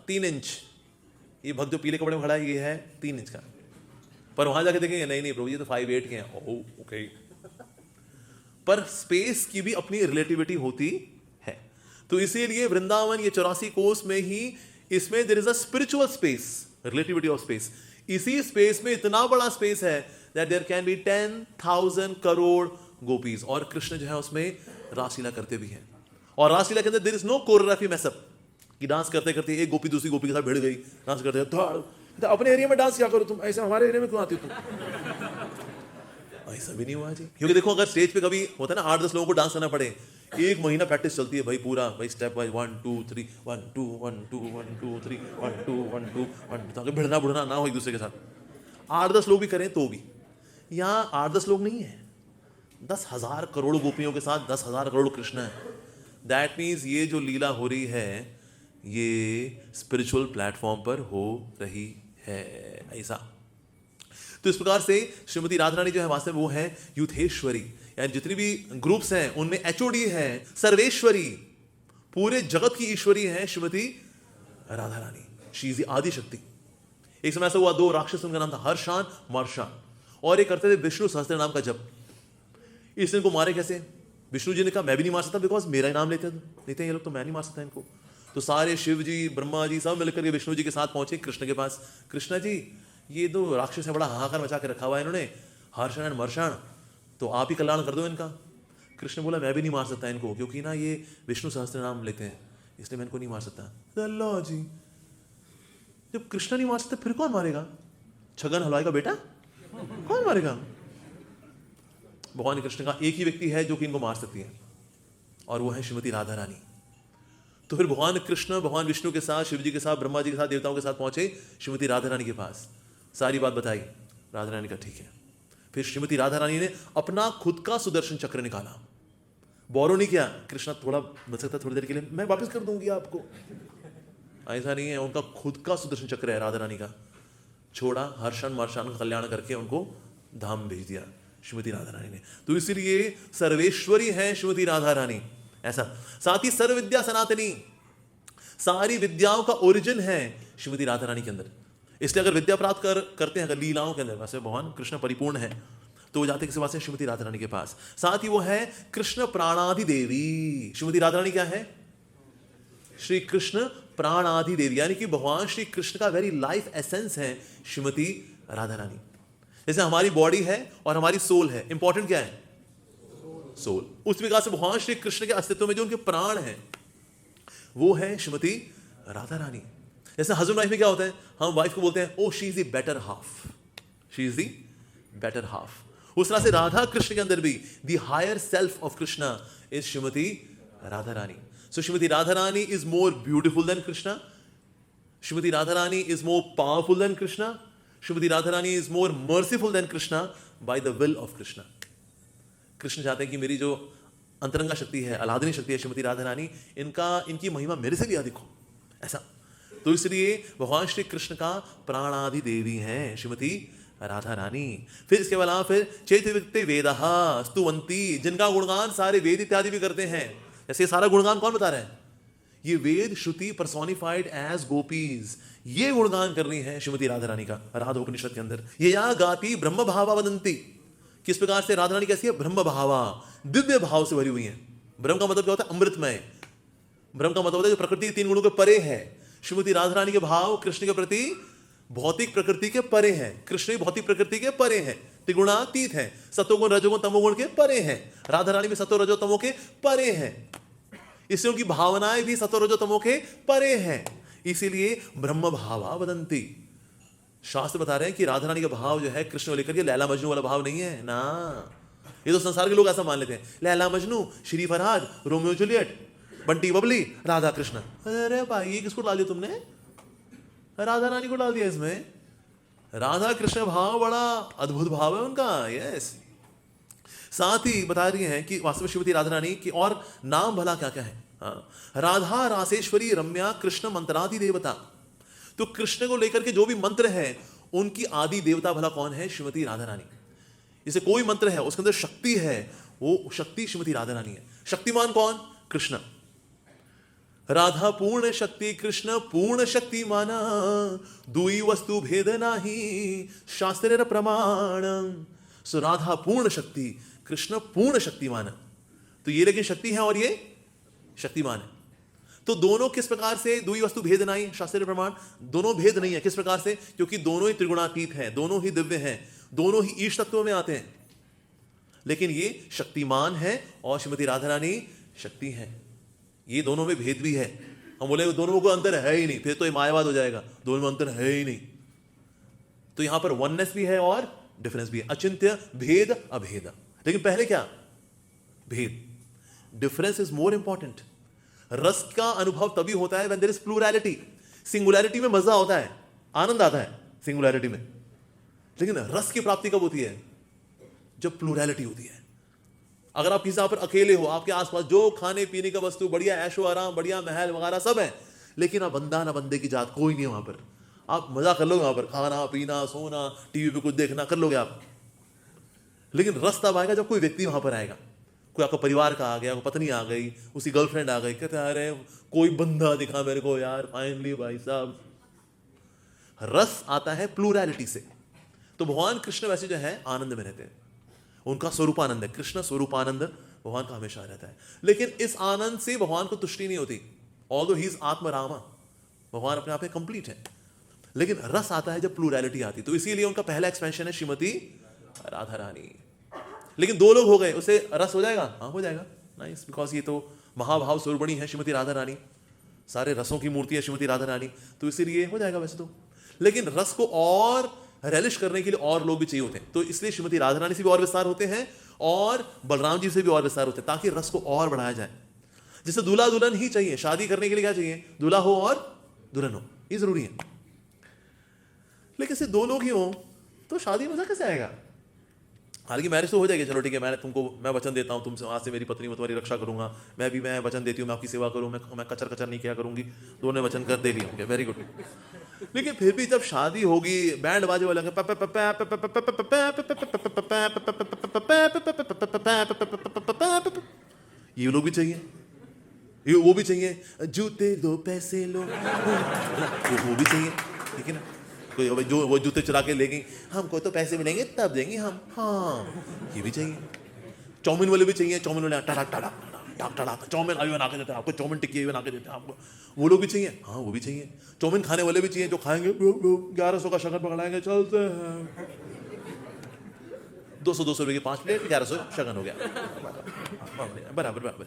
3 इंच। ये भक्त जो पीले कपड़े में खड़ा है ये है 3 इंच का, पर वहां जाके देखेंगे नहीं प्रभु ये तो 5'8" के हैं। Oh okay. पर स्पेस की भी अपनी रिलेटिविटी होती है। तो इसीलिए वृंदावन ये 84 कोस में ही इसमें there is a spiritual space, relativity of space. इसी स्पेस में इतना बड़ा स्पेस है that there can be 10,000 crore gopis, और कृष्ण जो है उसमें रासलीला करते भी हैं। और रासलीला के अंदर there is no choreography mess up कि डांस करते करते एक गोपी दूसरी गोपी के साथ भिड़ गई, डांस करते तो अपने एरिया में डांस क्या करो तुम, ऐसे हमारे एरिया में क्यों आती हो तुम? ऐसा भी नहीं हुआ जी। क्योंकि देखो अगर स्टेज पे कभी होता है ना 8-10 लोगों को डांस करना पड़े, 1 महीना प्रैक्टिस चलती है भाई, पूरा भाई स्टेप वाइज 1 2 3 1 2 1 2 1 2 3 1 2 1 2 1 2, ताकि भिड़ना बुड़ना ना हो एक दूसरे के साथ। 8-10 लोग भी करें तो भी, यहाँ 8-10 लोग नहीं है, 10,000 करोड़ गोपियों के साथ 10,000 करोड़ कृष्ण है। दैट मीन्स ये जो लीला हो रही है ये स्पिरिचुअल प्लेटफॉर्म पर हो रही है, ऐसा। तो इस प्रकार से श्रीमती राधा रानी जो है वास्तव में वो है यूथेश्वरी, यानी जितनी भी ग्रुप्स हैं उनमें एचओडी है सर्वेश्वरी, पूरे जगत की ईश्वरी है Shrimati Radha Rani. She is the आदि शक्ति। एक समय ऐसा हुआ, 2 राक्षस, उनका नाम था हर्षान मर्षान, और ये करते थे विष्णु सहस्त्र नाम का जप। इस इनको मारे कैसे? विष्णु जी ने कहा मैं भी नहीं मार सकता, बिकॉज मेरा ही नाम लेते हैं ये लोग, तो मैं नहीं मार सकता इनको। तो सारे शिव जी ब्रह्मा जी सब मिलकर के विष्णु जी के साथ पहुंचे कृष्ण के पास। कृष्ण जी ये 2 राक्षस है, बड़ा हाहाकार मचा के रखा हुआ है इन्होंने, हर्षण मर्षण, तो आप ही कल्याण कर दो इनका। कृष्ण बोला मैं भी नहीं मार सकता इनको, क्योंकि ना ये विष्णु सहस्त्र नाम लेते हैं, इसलिए मैं इनको नहीं मार सकता। अल्लाह जी, जब कृष्ण नहीं मार सकते फिर कौन मारेगा? छगन हलवाई का बेटा कौन मारेगा? भगवान कृष्ण का एक ही व्यक्ति है जो कि इनको मार सकती है, और वो है श्रीमती राधा रानी। तो फिर भगवान कृष्ण भगवान विष्णु के साथ, शिव जी के साथ, ब्रह्मा जी के साथ, देवताओं के साथ पहुंचे श्रीमती राधा रानी के पास, सारी बात बताई। राधा रानी का ठीक है। फिर श्रीमती राधा रानी ने अपना खुद का सुदर्शन चक्र निकाला, बोरो नहीं किया। कृष्ण थोड़ा बच सकता थोड़ी देर के लिए, मैं वापस कर दूंगी आपको, ऐसा नहीं है। उनका खुद का सुदर्शन चक्र है राधा रानी का, छोड़ा, हर्षण मर्षण का कल्याण करके उनको धाम भेज दिया श्रीमती राधा रानी ने। तो इसलिए सर्वेश्वरी है श्रीमती राधा रानी, ऐसा। साथ ही सर्व विद्या सनातनी, सारी विद्याओं का ओरिजिन है श्रीमती राधा रानी के अंदर। इसलिए अगर विद्या प्राप्त करते हैं अगर लीलाओं के अंदर, वैसे भगवान कृष्ण परिपूर्ण है, तो वो जाते किसी बात से श्रीमती राधा रानी के पास। साथ ही वो है कृष्ण प्राणादि देवी। श्रीमती राधा रानी क्या है? श्री कृष्ण प्राणादि देवी, यानी कि भगवान श्री कृष्ण का वेरी लाइफ एसेंस है श्रीमती राधा रानी। जैसे हमारी बॉडी है और हमारी सोल है, इंपॉर्टेंट क्या है? सोल। उस प्रकार से भगवान श्री कृष्ण के अस्तित्व में जो उनके प्राण हैं वो है श्रीमती राधा रानी। जैसे हस्बैंड वाइफ में क्या होता है, हम वाइफ को बोलते हैं oh she is the better half, she is the better half. उस तरह से राधा कृष्ण के अंदर भी the higher self of Krishna is Shrimati Radha Rani. So Shrimati Radha Rani is more beautiful than Krishna, Shrimati Radha Rani is more powerful than Krishna, Shrimati Radha Rani is more merciful than Krishna by the will of Krishna. Krishna चाहते हैं कि मेरी जो अंतरंगा शक्ति है, अलादनी शक्ति है श्रीमती राधा रानी, इनकी महिमा मेरे से भी अधिक हो, ऐसा। तो इसलिए भगवान श्री कृष्ण का प्राणादि देवी हैं श्रीमती राधा रानी। फिर इसके अलावा फिर चेतवित्ते वेदः स्तुवन्ति, जिनका गुणगान सारे वेद इत्यादि भी करते हैं। जैसे सारा गुणगान कौन बता रहा है? ये वेद श्रुति पर्सोनिफाइड एज गोपीज, ये गुणगान कर रही है श्रीमती राधा रानी का राधा उपनिषद के अंदर। ये या गाती ब्रह्म भावा वदंती, किस प्रकार से राधा रानी कैसी है? ब्रह्म भावा, दिव्य भाव से भरी हुई है। ब्रह्म का मतलब क्या होता है? अमृतमय। ब्रह्म का मतलब होता है जो प्रकृति के 3 गुणों के परे है। श्रीमती राधा रानी के भाव कृष्ण के प्रति भौतिक प्रकृति के परे हैं, कृष्ण भी भौतिक प्रकृति के परे हैं, त्रिगुणातीत है, सतोगुण रजोगुण तमोगुण के परे हैं। राधा रानी भी सतो रजो तमो के परे हैं, इसलिए उनकी भावनाएं भी सतो रजो तमो के परे हैं, इसीलिए ब्रह्म भावा वदंती। शास्त्र बता रहे हैं कि राधा रानी का भाव जो है कृष्ण को लेकर के लैला मजनू वाला भाव नहीं है ना। ये तो संसार के लोग ऐसा मान लेते हैं, लैला मजनू, श्री फरहाद, रोमियो जूलियट, बंटी बबली, राधा कृष्ण। अरे भाई ये किसको डाल दिया तुमने? राधा रानी को डाल दिया इसमें। राधा कृष्ण भाव बड़ा अद्भुत भाव है उनका, यस। साथ ही बता रही हैं कि वास्तव में श्रीमती राधा रानी की और नाम भला क्या क्या है। राधा रासेश्वरी रम्या कृष्ण मंत्रादि देवता। तो कृष्ण को लेकर के जो भी मंत्र है उनकी आदि देवता भला कौन है? श्रीमती राधा रानी। जैसे कोई मंत्र है उसके अंदर शक्ति है, वो शक्ति श्रीमती राधा रानी है। शक्तिमान कौन? कृष्ण। राधा पूर्ण शक्ति कृष्ण पूर्ण शक्तिमान, दुई वस्तु भेद नाही शास्त्र प्रमाण। सो राधा पूर्ण शक्ति, कृष्ण पूर्ण शक्तिमान। तो ये लेकिन शक्ति है और ये शक्तिमान है, तो दोनों किस प्रकार से? दुई वस्तु भेद नहीं शास्त्र प्रमाण, दोनों भेद नहीं है। किस प्रकार से? क्योंकि दोनों ही त्रिगुणातीत हैं, दोनों ही दिव्य हैं, दोनों ही ईश तत्व में आते हैं, लेकिन ये शक्तिमान है और श्रीमती राधा रानी शक्ति है। ये दोनों में भेद भी है। हम बोले दोनों को अंतर है ही नहीं, फिर तो ये मायावाद हो जाएगा, दोनों में अंतर है ही नहीं। तो यहां पर वननेस भी है और डिफरेंस भी है, अचिंत्य भेद अभेद। लेकिन पहले क्या? भेद। Difference is more important. रस का अनुभव तभी होता है when there is plurality. Singularity में मजा होता है, आनंद आता है सिंगुलैरिटी में, लेकिन रस की प्राप्ति कब होती है? जब प्लूरैलिटी होती है। अगर आप किसी पर अकेले हो, आपके आसपास जो खाने पीने का वस्तु, बढ़िया ऐशो आराम, बढ़िया महल वगैरह सब है, लेकिन आप बंदा ना बंदे की जात, कोई नहीं है वहां पर। आप मजा कर लोगे वहां पर, खाना पीना सोना टीवी पे कुछ देखना कर लोगे आप, लेकिन रस तब आएगा जब कोई व्यक्ति वहां पर आएगा। कोई आपका परिवार का आ गया, कोई पत्नी आ गई, उसकी गर्लफ्रेंड आ गई, कहते अरे कोई बंदा दिखा मेरे को यार, फाइनली भाई साहब। रस आता है प्लूरैलिटी से। तो भगवान कृष्ण वैसे जो है आनंद में रहते हैं, उनका स्वरूपानंद है। कृष्ण स्वरूपानंद भगवान का हमेशा रहता है, लेकिन इस आनंद से भगवान को तुष्टि नहीं होती। ऑल्दो ही इज आत्म रामा, भगवान अपने आप में कंप्लीट है, लेकिन रस आता है जब प्लूरैलिटी आती। तो इसीलिए उनका पहला एक्सपेंशन है श्रीमती राधा रानी। लेकिन दो लोग हो गए, उसे रस हो जाएगा? हाँ हो जाएगा, नाइस, बिकॉज ये तो महाभाव स्वरूपणी है श्रीमती राधा रानी, सारे रसों की मूर्ति है श्रीमती राधा रानी, तो इसीलिए हो जाएगा वैसे तो। लेकिन रस को और रेलिश करने के लिए और लोग भी चाहिए होते हैं, तो इसलिए श्रीमती राधा रानी से भी और विस्तार होते हैं और बलराम जी से भी और विस्तार होते हैं, ताकि रस को और बढ़ाया जाए। जैसे दूल्हा दुल्हन ही चाहिए, शादी करने के लिए क्या चाहिए? दूल्हा हो और दुल्हन हो, ये जरूरी है। लेकिन सिर्फ दो लोग ही हो तो शादी मजा कैसे आएगा? हालांकि मैरिज तो हो जाएगी, चलो ठीक है, मैं वचन देता हूँ तुमसे, आज से मेरी पत्नी, मैं तुम्हारी रक्षा करूंगा, मैं वचन देती हूँ, मैं आपकी सेवा करूँ, मैं कचर कचर नहीं किया करूंगी, दोनों ने वचन कर दे लिया, वेरी गुड। लेकिन फिर भी जब शादी होगी, बैंड बाजे वाला ये लोग भी चाहिए, ये वो भी चाहिए, जूते दो पैसे लो, वो भी चाहिए, ठीक है ना? कोई जो वो जूते चुरा के लेंगे, हमको तो पैसे मिलेंगे तब देंगे हम, हाँ ये भी चाहिए। चाउमीन वाले भी चाहिए, चाउमीन वाले टड़क टड़क टड़क टड़क चाउमीन अभी बना के देते हैं आपको, चाउमीन टिक्की बना के देते हैं आपको, वो लोग भी चाहिए, हाँ वो भी चाहिए। चाउमीन खाने वाले भी चाहिए, जो खाएंगे 1100 का शगन पकड़ाएंगे, चलते हैं 200 रुपये की 5 प्लेट, 1100 शगन हो गया, बराबर बराबर।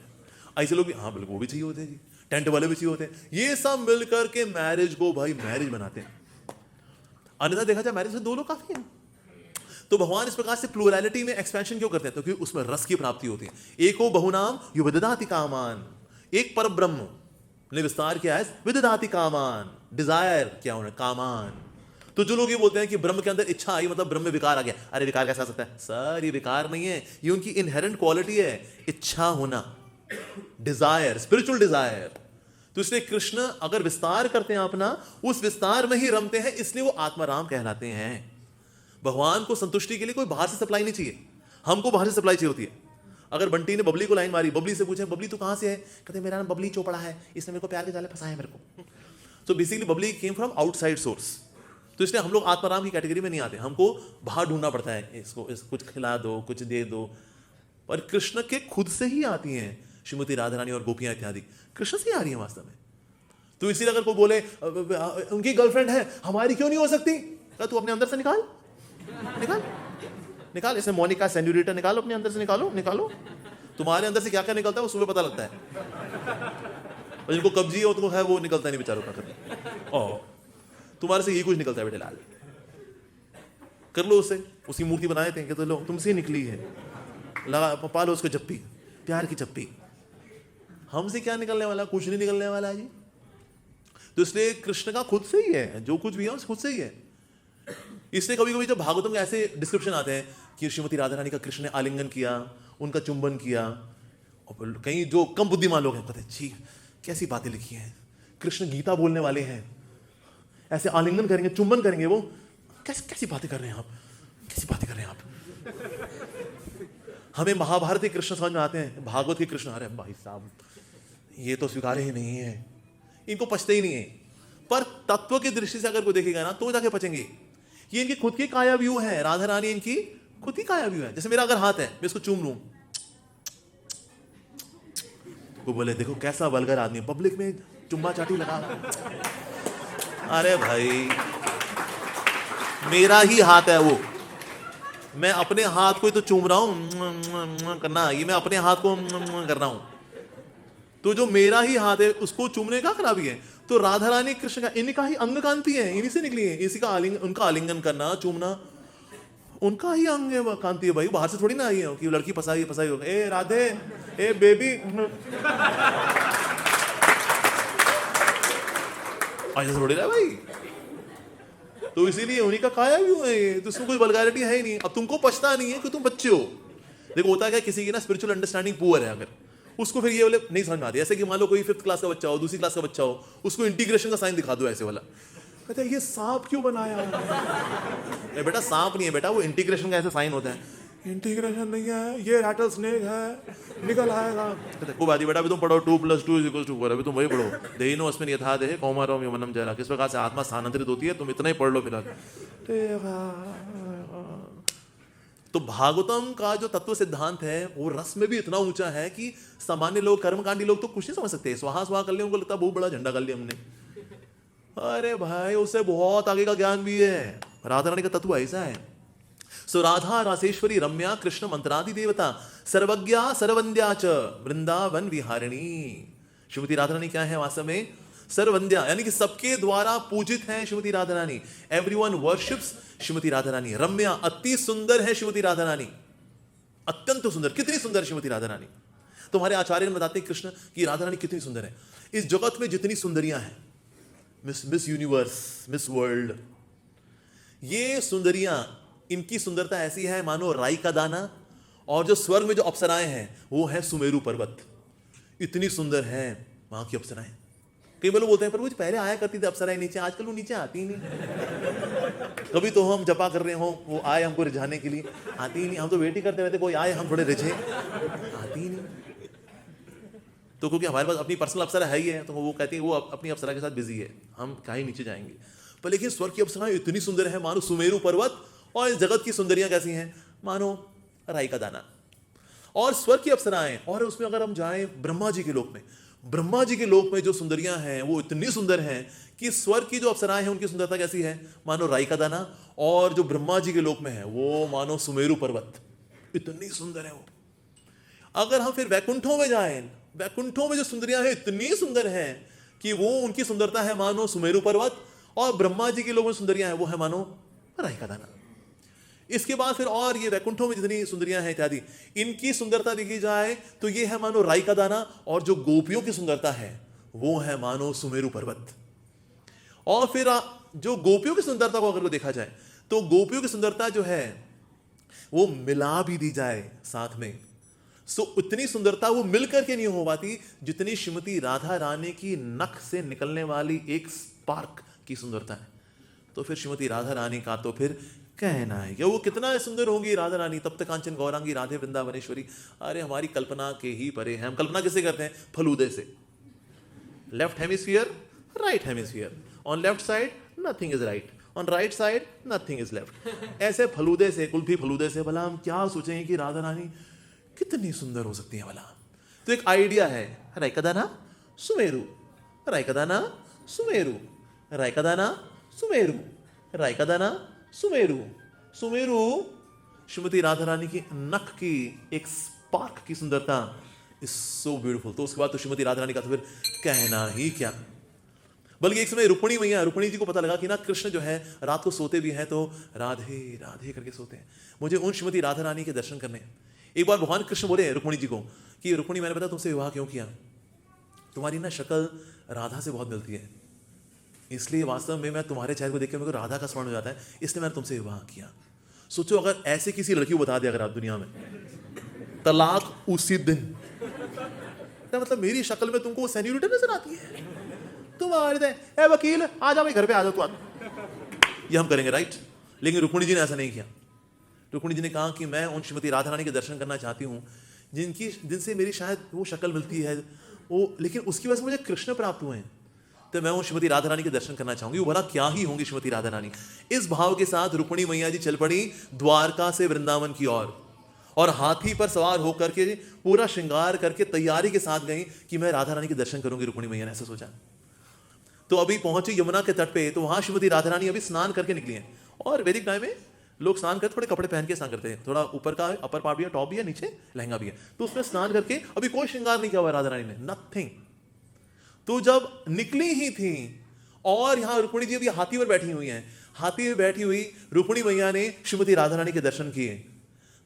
ऐसे लोग भी, हाँ बिल्कुल वो भी चाहिए होते हैं जी। टेंट वाले भी चाहिए होते हैं। ये सब मिलकर के मैरिज को भाई मैरिज बनाते हैं। अन्यथा देखा जाए मैरिज में दो लोग काफी हैं। तो भगवान इस प्रकार से प्लूरैलिटी में एक्सपेंशन क्यों करते हैं? तो क्योंकि उसमें रस की प्राप्ति होती है। एको बहुनाम यो विदधाति कामान, एक पर ब्रह्म ने विस्तार किया है विदधाति कामान, डिजायर क्या होना, कामान। तो जो लोग ये बोलते हैं कि ब्रह्म के अंदर इच्छा आई मतलब ब्रह्म में विकार आ गया, अरे विकार कैसा आ सकता है? सर ये विकार नहीं है, ये उनकी इनहेरेंट क्वालिटी है, इच्छा होना, डिजायर, स्पिरिचुअल डिजायर। तो इसलिए कृष्ण अगर विस्तार करते हैं अपना, उस विस्तार में ही रमते हैं, इसलिए वो आत्माराम कहलाते हैं। भगवान को संतुष्टि के लिए कोई बाहर से सप्लाई नहीं चाहिए, हमको बाहर से सप्लाई चाहिए होती है। अगर बंटी ने बबली को लाइन मारी, बबली से पूछे बबली तू कहां से है? कहते मेरा नाम बबली चोपड़ा है, इसने मेरे को प्यार के जाले फंसाया मेरे को। तो basically Babli came from outside source. तो इसलिए हम लोग आत्माराम की कैटेगरी में नहीं आते, हमको बाहर ढूंढना पड़ता है, इसको कुछ खिला दो, कुछ दे दो। पर कृष्ण के खुद से ही आती हैं श्रीमती राधा रानी और गोपियां इत्यादि, कृष्ण से आ रही है वास्तव में। तो इसीलिए अगर कोई बोले उनकी गर्लफ्रेंड है, हमारी क्यों नहीं हो सकती? क्या तू अपने अंदर से निकाल निकाल निकाल, इसे मोनिका सेन्यूरिटा निकालो, अपने अंदर से निकालो निकालो। तुम्हारे अंदर से क्या क्या निकलता है वो सुबह पता लगता है, और जिनको कब्जी हो तो है वो निकलता नहीं बेचारों का कभी। ओ तुम्हारे से ये कुछ निकलता है बेटे लाल, कर लो उससे, उसकी मूर्ति बनाए थे कि तो लो तुमसे निकली है, लगा पालो उसको चप्पी, प्यार की चप्पी। हमसे क्या निकलने वाला? कुछ नहीं निकलने वाला है जी। तो इसलिए कृष्ण का खुद से ही है, जो कुछ भी है खुद से ही है। इसलिए कभी कभी जब भागवतम में ऐसे डिस्क्रिप्शन आते हैं कि श्रीमती राधा रानी का कृष्ण ने आलिंगन किया, उनका चुंबन किया, और कहीं जो कम बुद्धिमान लोग हैं कहते हैं छी कैसी बातें लिखी हैं, कृष्ण गीता बोलने वाले हैं, ऐसे आलिंगन करेंगे चुंबन करेंगे, वो कैसी बातें कर रहे हैं आप, कैसी बातें कर रहे हैं आप। हमें महाभारत के कृष्ण समझ में आते हैं, भागवत के कृष्ण, अरे भाई साहब ये तो स्वीकार्य ही नहीं है, इनको पचते ही नहीं है। पर तत्व की दृष्टि से अगर कोई देखेगा ना तो जाके पचेंगे। ये इनकी खुद की काया व्यू है, राधा रानी इनकी खुद की काया व्यू है। जैसे मेरा अगर हाथ है, मैं इसको चूम लूं, वो बोले देखो कैसा वल्गर आदमी, पब्लिक में चुम्मा चाटी लगा। अरे भाई मेरा ही हाथ है वो, मैं अपने हाथ को ही तो चूम रहा हूं करना, ये मैं अपने हाथ को कर रहा हूं, तो जो मेरा ही हाथ है उसको चूमने का खराबी है। तो राधा रानी कृष्ण का इनका ही अंग कांति है, इन्हीं से निकली है, इसी का उनका आलिंगन करना चूमना उनका ही अंग कांति है भाई, बाहर से थोड़ी ना आई है कि लड़की फसाई हो गई। ए राधे ए बेबी, ऐसा थोड़ी ना भाई। तो इसीलिए उन्हीं का खाया भी हुआ है, तो उसमें कोई वल्गैरिटी है ही नहीं। अब तुमको पछता नहीं है कि तुम बच्चे हो। देखो होता है क्या, किसी की ना स्पिरिचुअल अंडरस्टैंडिंग पुअर है, अगर उसको फिर ये वाले नहीं समझ में आती। ऐसे कि मान लो कोई 5th क्लास का बच्चा हो, दूसरी क्लास का बच्चा हो, उसको इंटीग्रेशन का साइन दिखा दो ऐसे वाला, कहता है ये सांप क्यों बनाया? नहीं बेटा सांप नहीं है बेटा, वो इंटीग्रेशन का ऐसे साइन होता है। इंटीग्रेशन नहीं है, ये रैटल स्नेक है, निकल आएगा। को बात बेटा, अभी तुम पढ़ो 2 + 2 = 4, अभी तुम वही पढ़ो, देहिनो अस्मिन् यथा देहे कौमारम यौवनम जरा, किस प्रकार से आत्मा स्थानांतरित होती है, तुम इतना ही पढ़ लो फिलहाल। तो भागवतम का जो तत्व सिद्धांत है वो रस में भी इतना ऊंचा है कि सामान्य लोग, कर्मकांडी लोग तो कुछ नहीं समझ सकते। स्वाहा स्वाहा कर लिया, उनको लगता है बहुत बड़ा झंडा कर लिया हमने। अरे भाई उससे बहुत आगे का ज्ञान भी है। राधा रानी का तत्व ऐसा है। सो राधा रासेश्वरी रम्या कृष्ण मंत्रादि देवता सर्वज्ञा सर्वंद्या च वृंदावन विहारिणी। श्रीमती राधा रानी क्या है वास्तव में? सर्वंद्या, यानी कि सबके द्वारा पूजित है श्रीमती राधा रानी। एवरीवन वर्शिप्स श्रीमती राधा रानी। रम्या, अति सुंदर है श्रीमती राधा रानी, अत्यंत सुंदर। कितनी सुंदर श्रीमती राधा रानी! तुम्हारे आचार्य ने बताते हैं कृष्ण की राधा रानी कितनी सुंदर है। इस जगत में जितनी सुंदरियां हैं, मिस यूनिवर्स, मिस वर्ल्ड, ये सुंदरियां, इनकी सुंदरता ऐसी है मानो राई का दाना। और जो स्वर्ग में जो अप्सराएं हैं वो है सुमेरु पर्वत। इतनी सुंदर है वहां की अप्सराएं। कई लोग बोलते हैं पर वो पहले आया करती थी अप्सराएं नीचे, आजकल वो नीचे आती ही नहीं। कभी तो हम जपा कर रहे हो, वो आए हमको रिझाने के लिए, आती ही नहीं। हम तो वेट ही करते रहते कोई आए, हम थोड़े रिझे, आती ही नहीं। तो क्योंकि हमारे पास अपनी पर्सनल अप्सरा है ही है, तो वो कहती है वो अपनी अप्सरा के साथ बिजी है, हम कहीं नीचे जाएंगे। पर लेकिन स्वर्ग की अप्सराएं इतनी सुंदर है मानो सुमेरु पर्वत, और इस जगत की सुंदरियां कैसी हैं मानो राई का दाना। और स्वर्ग की अप्सराएं, और उसमें अगर हम जाएं ब्रह्मा जी के लोक में, ब्रह्मा जी के लोक में जो सुंदरियां हैं वो इतनी सुंदर हैं कि स्वर्ग की जो अप्सराएं हैं उनकी सुंदरता कैसी है मानो राई का दाना, और जो ब्रह्मा जी के लोक में है वो मानो सुमेरु पर्वत। इतनी सुंदर है वो। अगर हम फिर वैकुंठों में जाएं, वैकुंठों में जो सुंदरियां हैं इतनी सुंदर हैं कि वो, उनकी सुंदरता है मानो सुमेरु पर्वत, और ब्रह्मा जी के लोक में सुंदरियां हैं वो है मानो राई का दाना। इसके बाद फिर और ये वैकुंठों में जितनी सुंदरियां हैं इत्यादि, इनकी सुंदरता देखी जाए तो ये है मानो राई का दाना, और जो गोपियों की सुंदरता है वो है मानो सुमेरु पर्वत। और फिर जो गोपियों की सुंदरता को अगर वो देखा जाए तो गोपियों की सुंदरता जो है वो मिला भी दी जाए साथ में, सो उतनी सुंदरता वो मिलकर के नहीं हो पाती जितनी श्रीमती राधा रानी की नख से निकलने वाली एक स्पार्क की सुंदरता है। तो फिर श्रीमती राधा रानी का तो फिर कहना है कि वो कितना सुंदर होगी राधा रानी। तप्त कांचन गौरांगी राधे वृंदावनेश्वरी। अरे हमारी कल्पना के ही परे है। हम कल्पना किससे करते हैं? फलूदे से। Left hemisphere, right hemisphere, on left side nothing is right, on right side nothing is left. ऐसे फलूदे से, कुल्फी फलूदे से भला हम क्या सोचेंगे कि राधा रानी कितनी सुंदर हो सकती है भला। तो एक आइडिया है, राई का दाना सुमेरु, राई का दाना सुमेरु, राई का दाना सुमेरु, राई का दाना सुमेरु। सुमेरु श्रीमती राधा रानी की नख की एक स्पार्क की सुंदरता इज सो ब्यूटीफुल। तो उसके बाद तो श्रीमती राधा रानी का तो फिर कहना ही क्या। बल्कि एक समय रुक्मिणी मैया, रुक्मिणी जी को पता लगा कि ना कृष्ण जो है रात को सोते भी हैं तो राधे राधे करके सोते हैं, मुझे उन श्रीमती राधा रानी के दर्शन करने। एक बार भगवान कृष्ण बोले रुक्मिणी जी को कि रुक्मिणी मैंने पता तुमसे विवाह क्यों किया, तुम्हारी ना शक्ल राधा से बहुत मिलती है, इसलिए वास्तव में मैं तुम्हारे चेहरे को देख के मेरे को राधा का स्मरण हो जाता है, इसलिए मैंने तुमसे विवाह किया। सोचो अगर ऐसे किसी लड़की को बता दिया अगर आप दुनिया में, तलाक उसी दिन। तो मतलब मेरी शक्ल में तुमको सेन्यूरिटी नजर आती है, तुम ए वकील आ जाओ घर पे आ जाओ तू, ये हम करेंगे राइट। लेकिन रुक्मिणी जी ने ऐसा नहीं किया। रुक्मिणी जी ने कहा कि मैं उन श्रीमती राधा रानी के दर्शन करना चाहती हूँ जिनसे मेरी शायद वो शक्ल मिलती है वो, लेकिन उसकी वजह से मुझे कृष्ण प्राप्त हुए हैं, तो मैं वो श्रीमती राधा रानी के दर्शन करना चाहूंगी। वो भला क्या ही होंगी श्रीमती राधा रानी। इस भाव के साथ रुक्मिणी मैया जी चल पड़ी द्वारका से वृंदावन की ओर, और हाथी पर सवार होकर के पूरा श्रृंगार करके तैयारी के साथ गई कि मैं राधा रानी के दर्शन करूंगी। रुक्मिणी मैया ने ऐसा सोचा। तो अभी पहुंची यमुना के तट पे, तो वहां श्रीमती राधा रानी अभी स्नान करके निकली हैं। और वैदिक टाइम में लोग स्नान करते थोड़े कपड़े पहन के स्नान करते हैं, थोड़ा ऊपर का अपर पार्ट भी है, टॉप भी है, नीचे लहंगा भी है, तो उसमें स्नान करके अभी कोई श्रृंगार नहीं किया हुआ राधा रानी ने, नथिंग। तो जब निकली ही थी और यहां रुक्मिणी जी अभी हाथी पर बैठी हुई हैं, हाथी पर बैठी हुई रुक्मिणी मैया ने श्रीमती राधा रानी के दर्शन किए।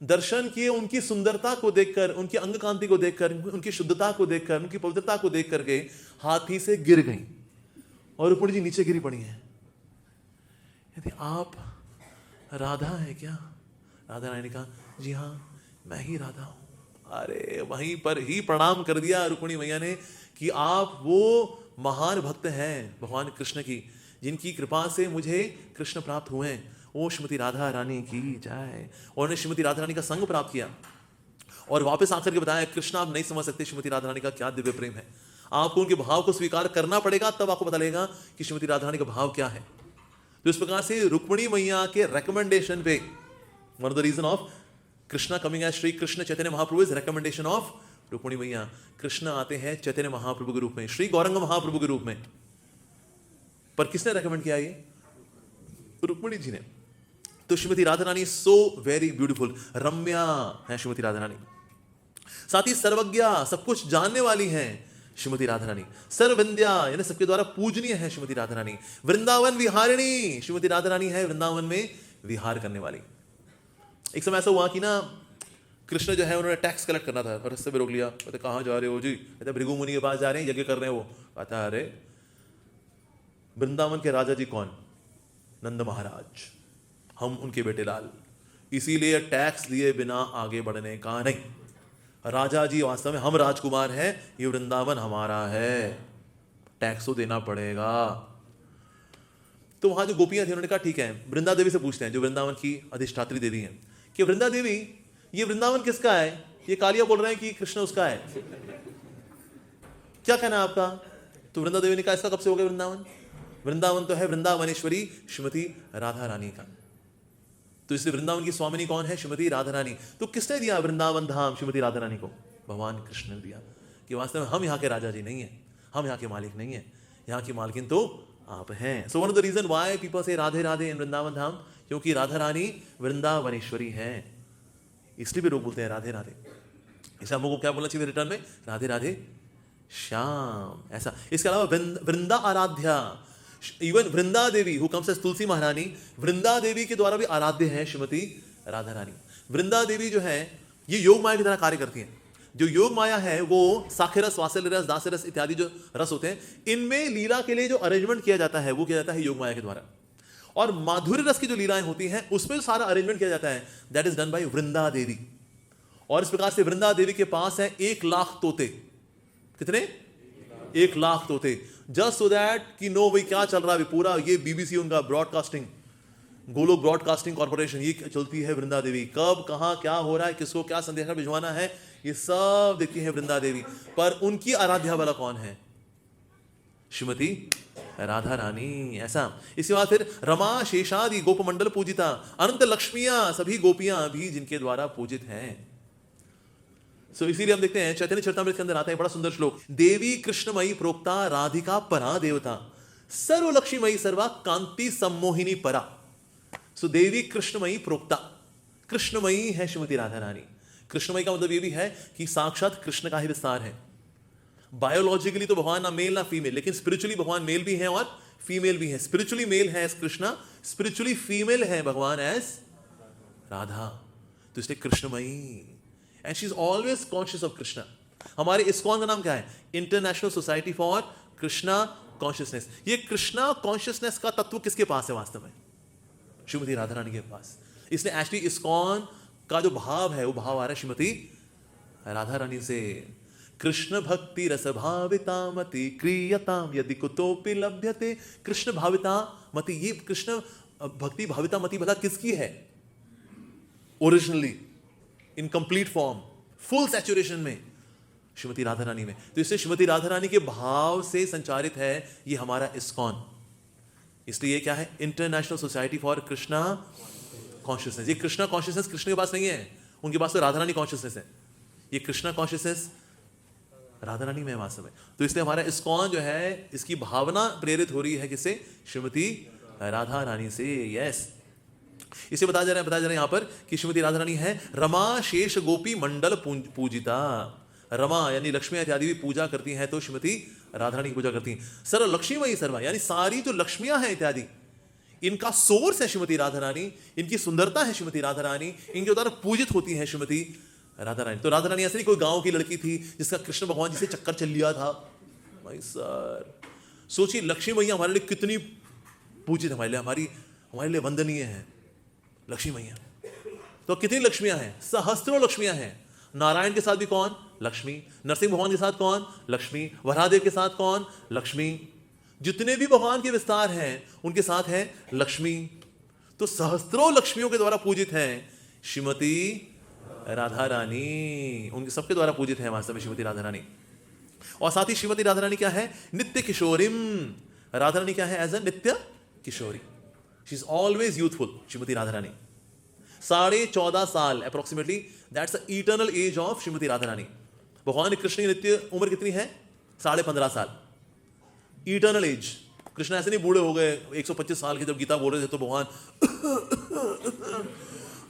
दर्शन किए, उनकी सुंदरता को देखकर, उनकी अंग कांति को देखकर, उनकी शुद्धता को देखकर, उनकी पवित्रता को देख करके हाथी से गिर गई और रुक्मिणी जी नीचे गिरी पड़ी हैं। यदि आप राधा है क्या? राधा रानी ने कहा, जी हाँ मैं ही राधा हूं। अरे वहीं पर ही प्रणाम कर दिया रुक्मिणी मैया ने कि आप वो महान भक्त हैं भगवान कृष्ण की, जिनकी कृपा से मुझे कृष्ण प्राप्त हुए हैं। ओ श्रीमती राधा रानी की जय। और उन्होंने श्रीमती राधा रानी का संग प्राप्त किया और वापस आकर के बताया, कृष्ण आप नहीं समझ सकते श्रीमती राधा रानी का क्या दिव्य प्रेम है, आपको उनके भाव को स्वीकार करना पड़ेगा, तब आपको पता लगेगा कि श्रीमती राधा रानी का भाव क्या है। तो इस प्रकार से रुक्मिणी मैया के रिकमेंडेशन पे, one of the reason of Krishna coming as Shri Krishna Chaitanya Mahaprabhu is recommendation of Rukmini मैया। कृष्ण आते हैं चैतन्य महाप्रभु के रूप में, श्री गौरंग महाप्रभु के रूप में, पर किसने रेकमेंड किया? ये रुक्मिणी जी ने। तो Shrimati Radha Rani so very beautiful, रम्या है श्रीमती राधा रानी। साथ ही सर्वज्ञा, सब कुछ जानने वाली हैं श्रीमती राधा रानी। सर्वविंद्या यानी सबके द्वारा पूजनीय है श्रीमती राधा रानी। वृंदावन विहारिणी, श्रीमती राधा रानी है वृंदावन में विहार करने वाली। एक समय ऐसा हुआ कि ना कृष्ण जो है उन्होंने टैक्स कलेक्ट करना था और रस्ते पे रोक लिया। कहते कहाँ जा रहे हो जी? कहते भृगु मुनि के पास जा रहे हैं, यज्ञ कर रहे हैं। वो कहता अरे वृंदावन के राजा जी कौन? नंद महाराज, हम उनके बेटे लाल, इसीलिए टैक्स दिए बिना आगे बढ़ने का नहीं। राजा जी वास्तव में हम राजकुमार हैं, ये वृंदावन हमारा है, टैक्स तो देना पड़ेगा। तो वहां जो गोपियां थी उन्होंने कहा ठीक है, वृंदा देवी से पूछते हैं, जो वृंदावन की अधिष्ठात्री देवी हैं, कि वृंदा देवी ये वृंदावन किसका है? ये कालिया बोल रहे हैं कि कृष्ण उसका है, क्या कहना है आपका? तो वृंदा देवी ने कहा इसका कब से हो गया वृंदावन? वृंदावन तो है वृंदावनेश्वरी श्रीमती राधा रानी का। तो इसलिए वृंदावन की स्वामिनी कौन है? श्रीमती राधा रानी। तो किसने दिया वृंदावन धाम श्रीमती राधा रानी को? भगवान कृष्ण ने दिया। कि वास्तव में हम यहाँ के राजा जी नहीं है, हम यहाँ के मालिक नहीं है, यहाँ की मालकिन तो आप हैं। So one of the reason why people say Radhe Radhe इन वृंदावन धाम, क्योंकि राधा रानी वृंदावनेश्वरी है, इसलिए भी लोग बोलते हैं राधे राधे। इसे हमको क्या बोलना चाहिए रिटर्न में? राधे राधे श्याम, ऐसा। इसके अलावा Vrinda Aradhya, even Vrinda Devi who comes as Tulsi Maharani, Vrinda देवी के द्वारा भी आराध्य है श्रीमती राधा रानी। वृंदा देवी जो है ये योग माया की तरह कार्य करती है। जो योग माया है वो साख्य रस, वात्सल्य रस, दास्य रस इत्यादि जो रस होते हैं, इनमें लीला के लिए जो अरेंजमेंट किया जाता है वो किया जाता है योग माया के द्वारा। और माधुर्य रस की जो लीलाएं होती हैं उसमें सारा अरेंजमेंट किया जाता है, that is done by Vrinda Devi. और इस प्रकार से वृंदा देवी के पास है 1,00,000 तोते। कितने? 1,00,000 तोते, जस्ट सो दैट कि नो भाई क्या चल रहा है पूरा, ये बीबीसी उनका ब्रॉडकास्टिंग, गोलोक ब्रॉडकास्टिंग कॉर्पोरेशन, ये चलती है वृंदा देवी। कब कहां क्या हो रहा है, किसको क्या संदेश भिजवाना है, ये सब देखती है वृंदा देवी। पर उनकी आराध्या वाला कौन है? श्रीमती राधा रानी, ऐसा। इसके बाद फिर रमा शेषादि गोपमंडल पूजिता, अनंत लक्ष्मियां, सभी गोपियां भी जिनके द्वारा पूजित हैं। सो इसीलिए हम देखते हैं चैतन्य चरितामृत के अंदर आता है बड़ा सुंदर श्लोक, देवी कृष्णमयी प्रोक्ता राधिका परा देवता, सर्वलक्ष्मीमयी सर्वा कांति सम्मोहिनी परा। सो देवी कृष्णमयी प्रोक्ता, कृष्णमयी है श्रीमती राधा रानी। कृष्णमयी का मतलब ये भी है कि साक्षात कृष्ण का ही विस्तार है। बायोलॉजिकली तो भगवान ना मेल ना फीमेल, लेकिन स्पिरिचुअली भगवान मेल भी है और फीमेल भी है। स्पिरिचुअली मेल है एज कृष्णा, स्पिरिचुअली फीमेल है भगवान एज राधा। तो इसलिए Krishnamayi, and she is always conscious of Krishna. हमारे इस्कॉन का नाम क्या है? International society for Krishna consciousness. ये कृष्णा कॉन्शियसनेस का तत्व किसके पास है वास्तव में? श्रीमती राधा रानी के पास। इसलिए एक्चुअली इस्कॉन का जो भाव है वो भाव आ रहा है श्रीमती राधा रानी से। कृष्ण भक्ति रस भाविता मति क्रियताम यदि कुतोपि लभ्यते। कृष्ण भाविता मति, ये कृष्ण भक्ति भाविता मति भला किसकी है? Originally in complete form, full saturation में श्रीमती राधा रानी में। तो इससे श्रीमती राधा रानी के भाव से संचारित है ये हमारा इस्कॉन। इसलिए ये क्या है? International society for Krishna consciousness. ये कृष्णा कॉन्शियसनेस कृष्ण के पास नहीं है, उनके पास तो राधा रानी कॉन्शियसनेस है। ये कृष्णा कॉन्शियसनेस राधा रानी में वास्तव में। तो इसलिए हमारा इस्कॉन जो है इसकी भावना प्रेरित हो रही है किससे? श्रीमती राधा रानी से। यस, इसे बताया जा रहा है यहां पर कि श्रीमती राधा रानी है रमा शेष गोपी मंडल पूजिता। रमा यानी लक्ष्मी इत्यादि भी पूजा करती हैं तो श्रीमती राधा रानी की पूजा करती हैं। सर्व लक्ष्मीमयी सर्वा, यानी सारी जो लक्ष्मियां हैं इत्यादि, इनका सोर्स है श्रीमती राधा रानी, इनकी सुंदरता है श्रीमती राधा रानी, इनके द्वारा पूजित होती है श्रीमती राधा रानी। तो राधा रानी ऐसे नहीं कोई गांव की लड़की थी जिसका कृष्ण भगवान जिसे चक्कर चल लिया था। भाई सर सोचिए, लक्ष्मी मैया हमारे लिए कितनी पूजित, हमारे लिए हमारे लिए वंदनीय है लक्ष्मी मैया। तो कितनी लक्ष्मियां हैं? सहस्त्रों लक्ष्मियां हैं। नारायण के साथ भी कौन? लक्ष्मी। नरसिंह भगवान के साथ कौन? लक्ष्मी। वरादेव के साथ कौन? लक्ष्मी। जितने भी भगवान के विस्तार हैं उनके साथ है लक्ष्मी। तो सहस्त्रों लक्ष्मियों के द्वारा पूजित हैं श्रीमती राधा रानी, उनके सबके द्वारा पूजित है वास्तव में श्रीमती राधा रानी। और साथ ही श्रीमती राधा रानी क्या है? नित्य किशोरीम। राधा रानी क्या है? एज ए नित्य किशोरी। She is always youthful Shrimati Radha Rani. 14.5 साल approximately, that's the eternal age of Shrimati Radha Rani. भगवान कृष्ण की नित्य उम्र कितनी है? 15.5 साल, इटर्नल एज। कृष्ण ऐसे नहीं बूढ़े हो गए 125 साल के जब गीता बोल रहे थे तो भगवान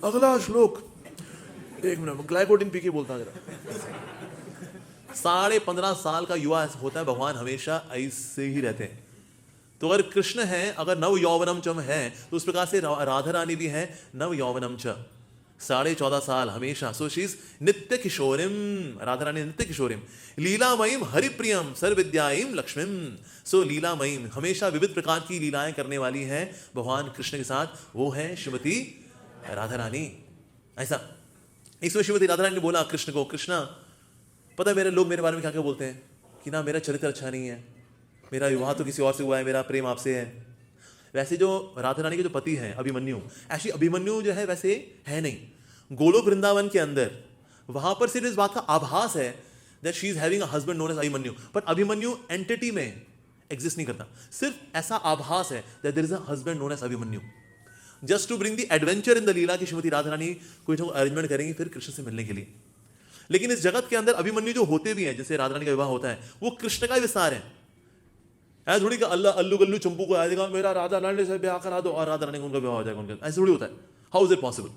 अगला श्लोक, एक मिनट ग्लाइकोडिन पी के बोलता जरा। 15.5 साल का युवा होता है भगवान, हमेशा ऐसे ही रहते हैं। तो अगर कृष्ण है, अगर नव यौवनम चम है, तो उस प्रकार से राधा रानी भी है नव यौवनम च, 14.5 साल हमेशा। सो शी इज नित्य किशोरिम, राधा रानी नित्य किशोरिम। लीलामयीम हरिप्रियम सर्वविद्यायीम लक्ष्मीम। सो लीलामयीम, हमेशा विविध प्रकार की लीलाएं करने वाली है भगवान कृष्ण के साथ, वो है श्रीमती राधा रानी। ऐसा इसमें श्रीमती राधा रानी ने बोला कृष्ण को, कृष्णा पता है मेरे लोग मेरे बारे में क्या क्या बोलते हैं कि ना मेरा चरित्र अच्छा नहीं है, मेरा विवाह तो किसी और से हुआ है, मेरा प्रेम आपसे है। वैसे जो राधा रानी के जो पति हैं अभिमन्यु, ऐसी अभिमन्यु जो है वैसे है नहीं। गोलोक वृंदावन के अंदर वहां पर सिर्फ इस बात का आभास है that she is having a husband known as Abhimanyu, पर अभिमन्यु एंटिटी में एग्जिस्ट नहीं करता, सिर्फ ऐसा आभास है that there is a husband known as Abhimanyu. Just to bring the adventure in the lila की श्रीमती राधा रानी कोई ना कोई अरेंजमेंट करेंगी फिर कृष्ण से मिलने के लिए। लेकिन इस जगत के अंदर अभिमन्यु जो होते भी हैं, जैसे राधा रानी का विवाह होता है, वो कृष्ण का विस्तार है। ऐसा थोड़ी कि अल्लाह अल्लू गल्लू चंपू को आएगा मेरा राधा रानी से ब्याह करा दो और राधा रानी का उनका विवाह हो जाएगा उनका, ऐसे थोड़ी होता है। How is it possible?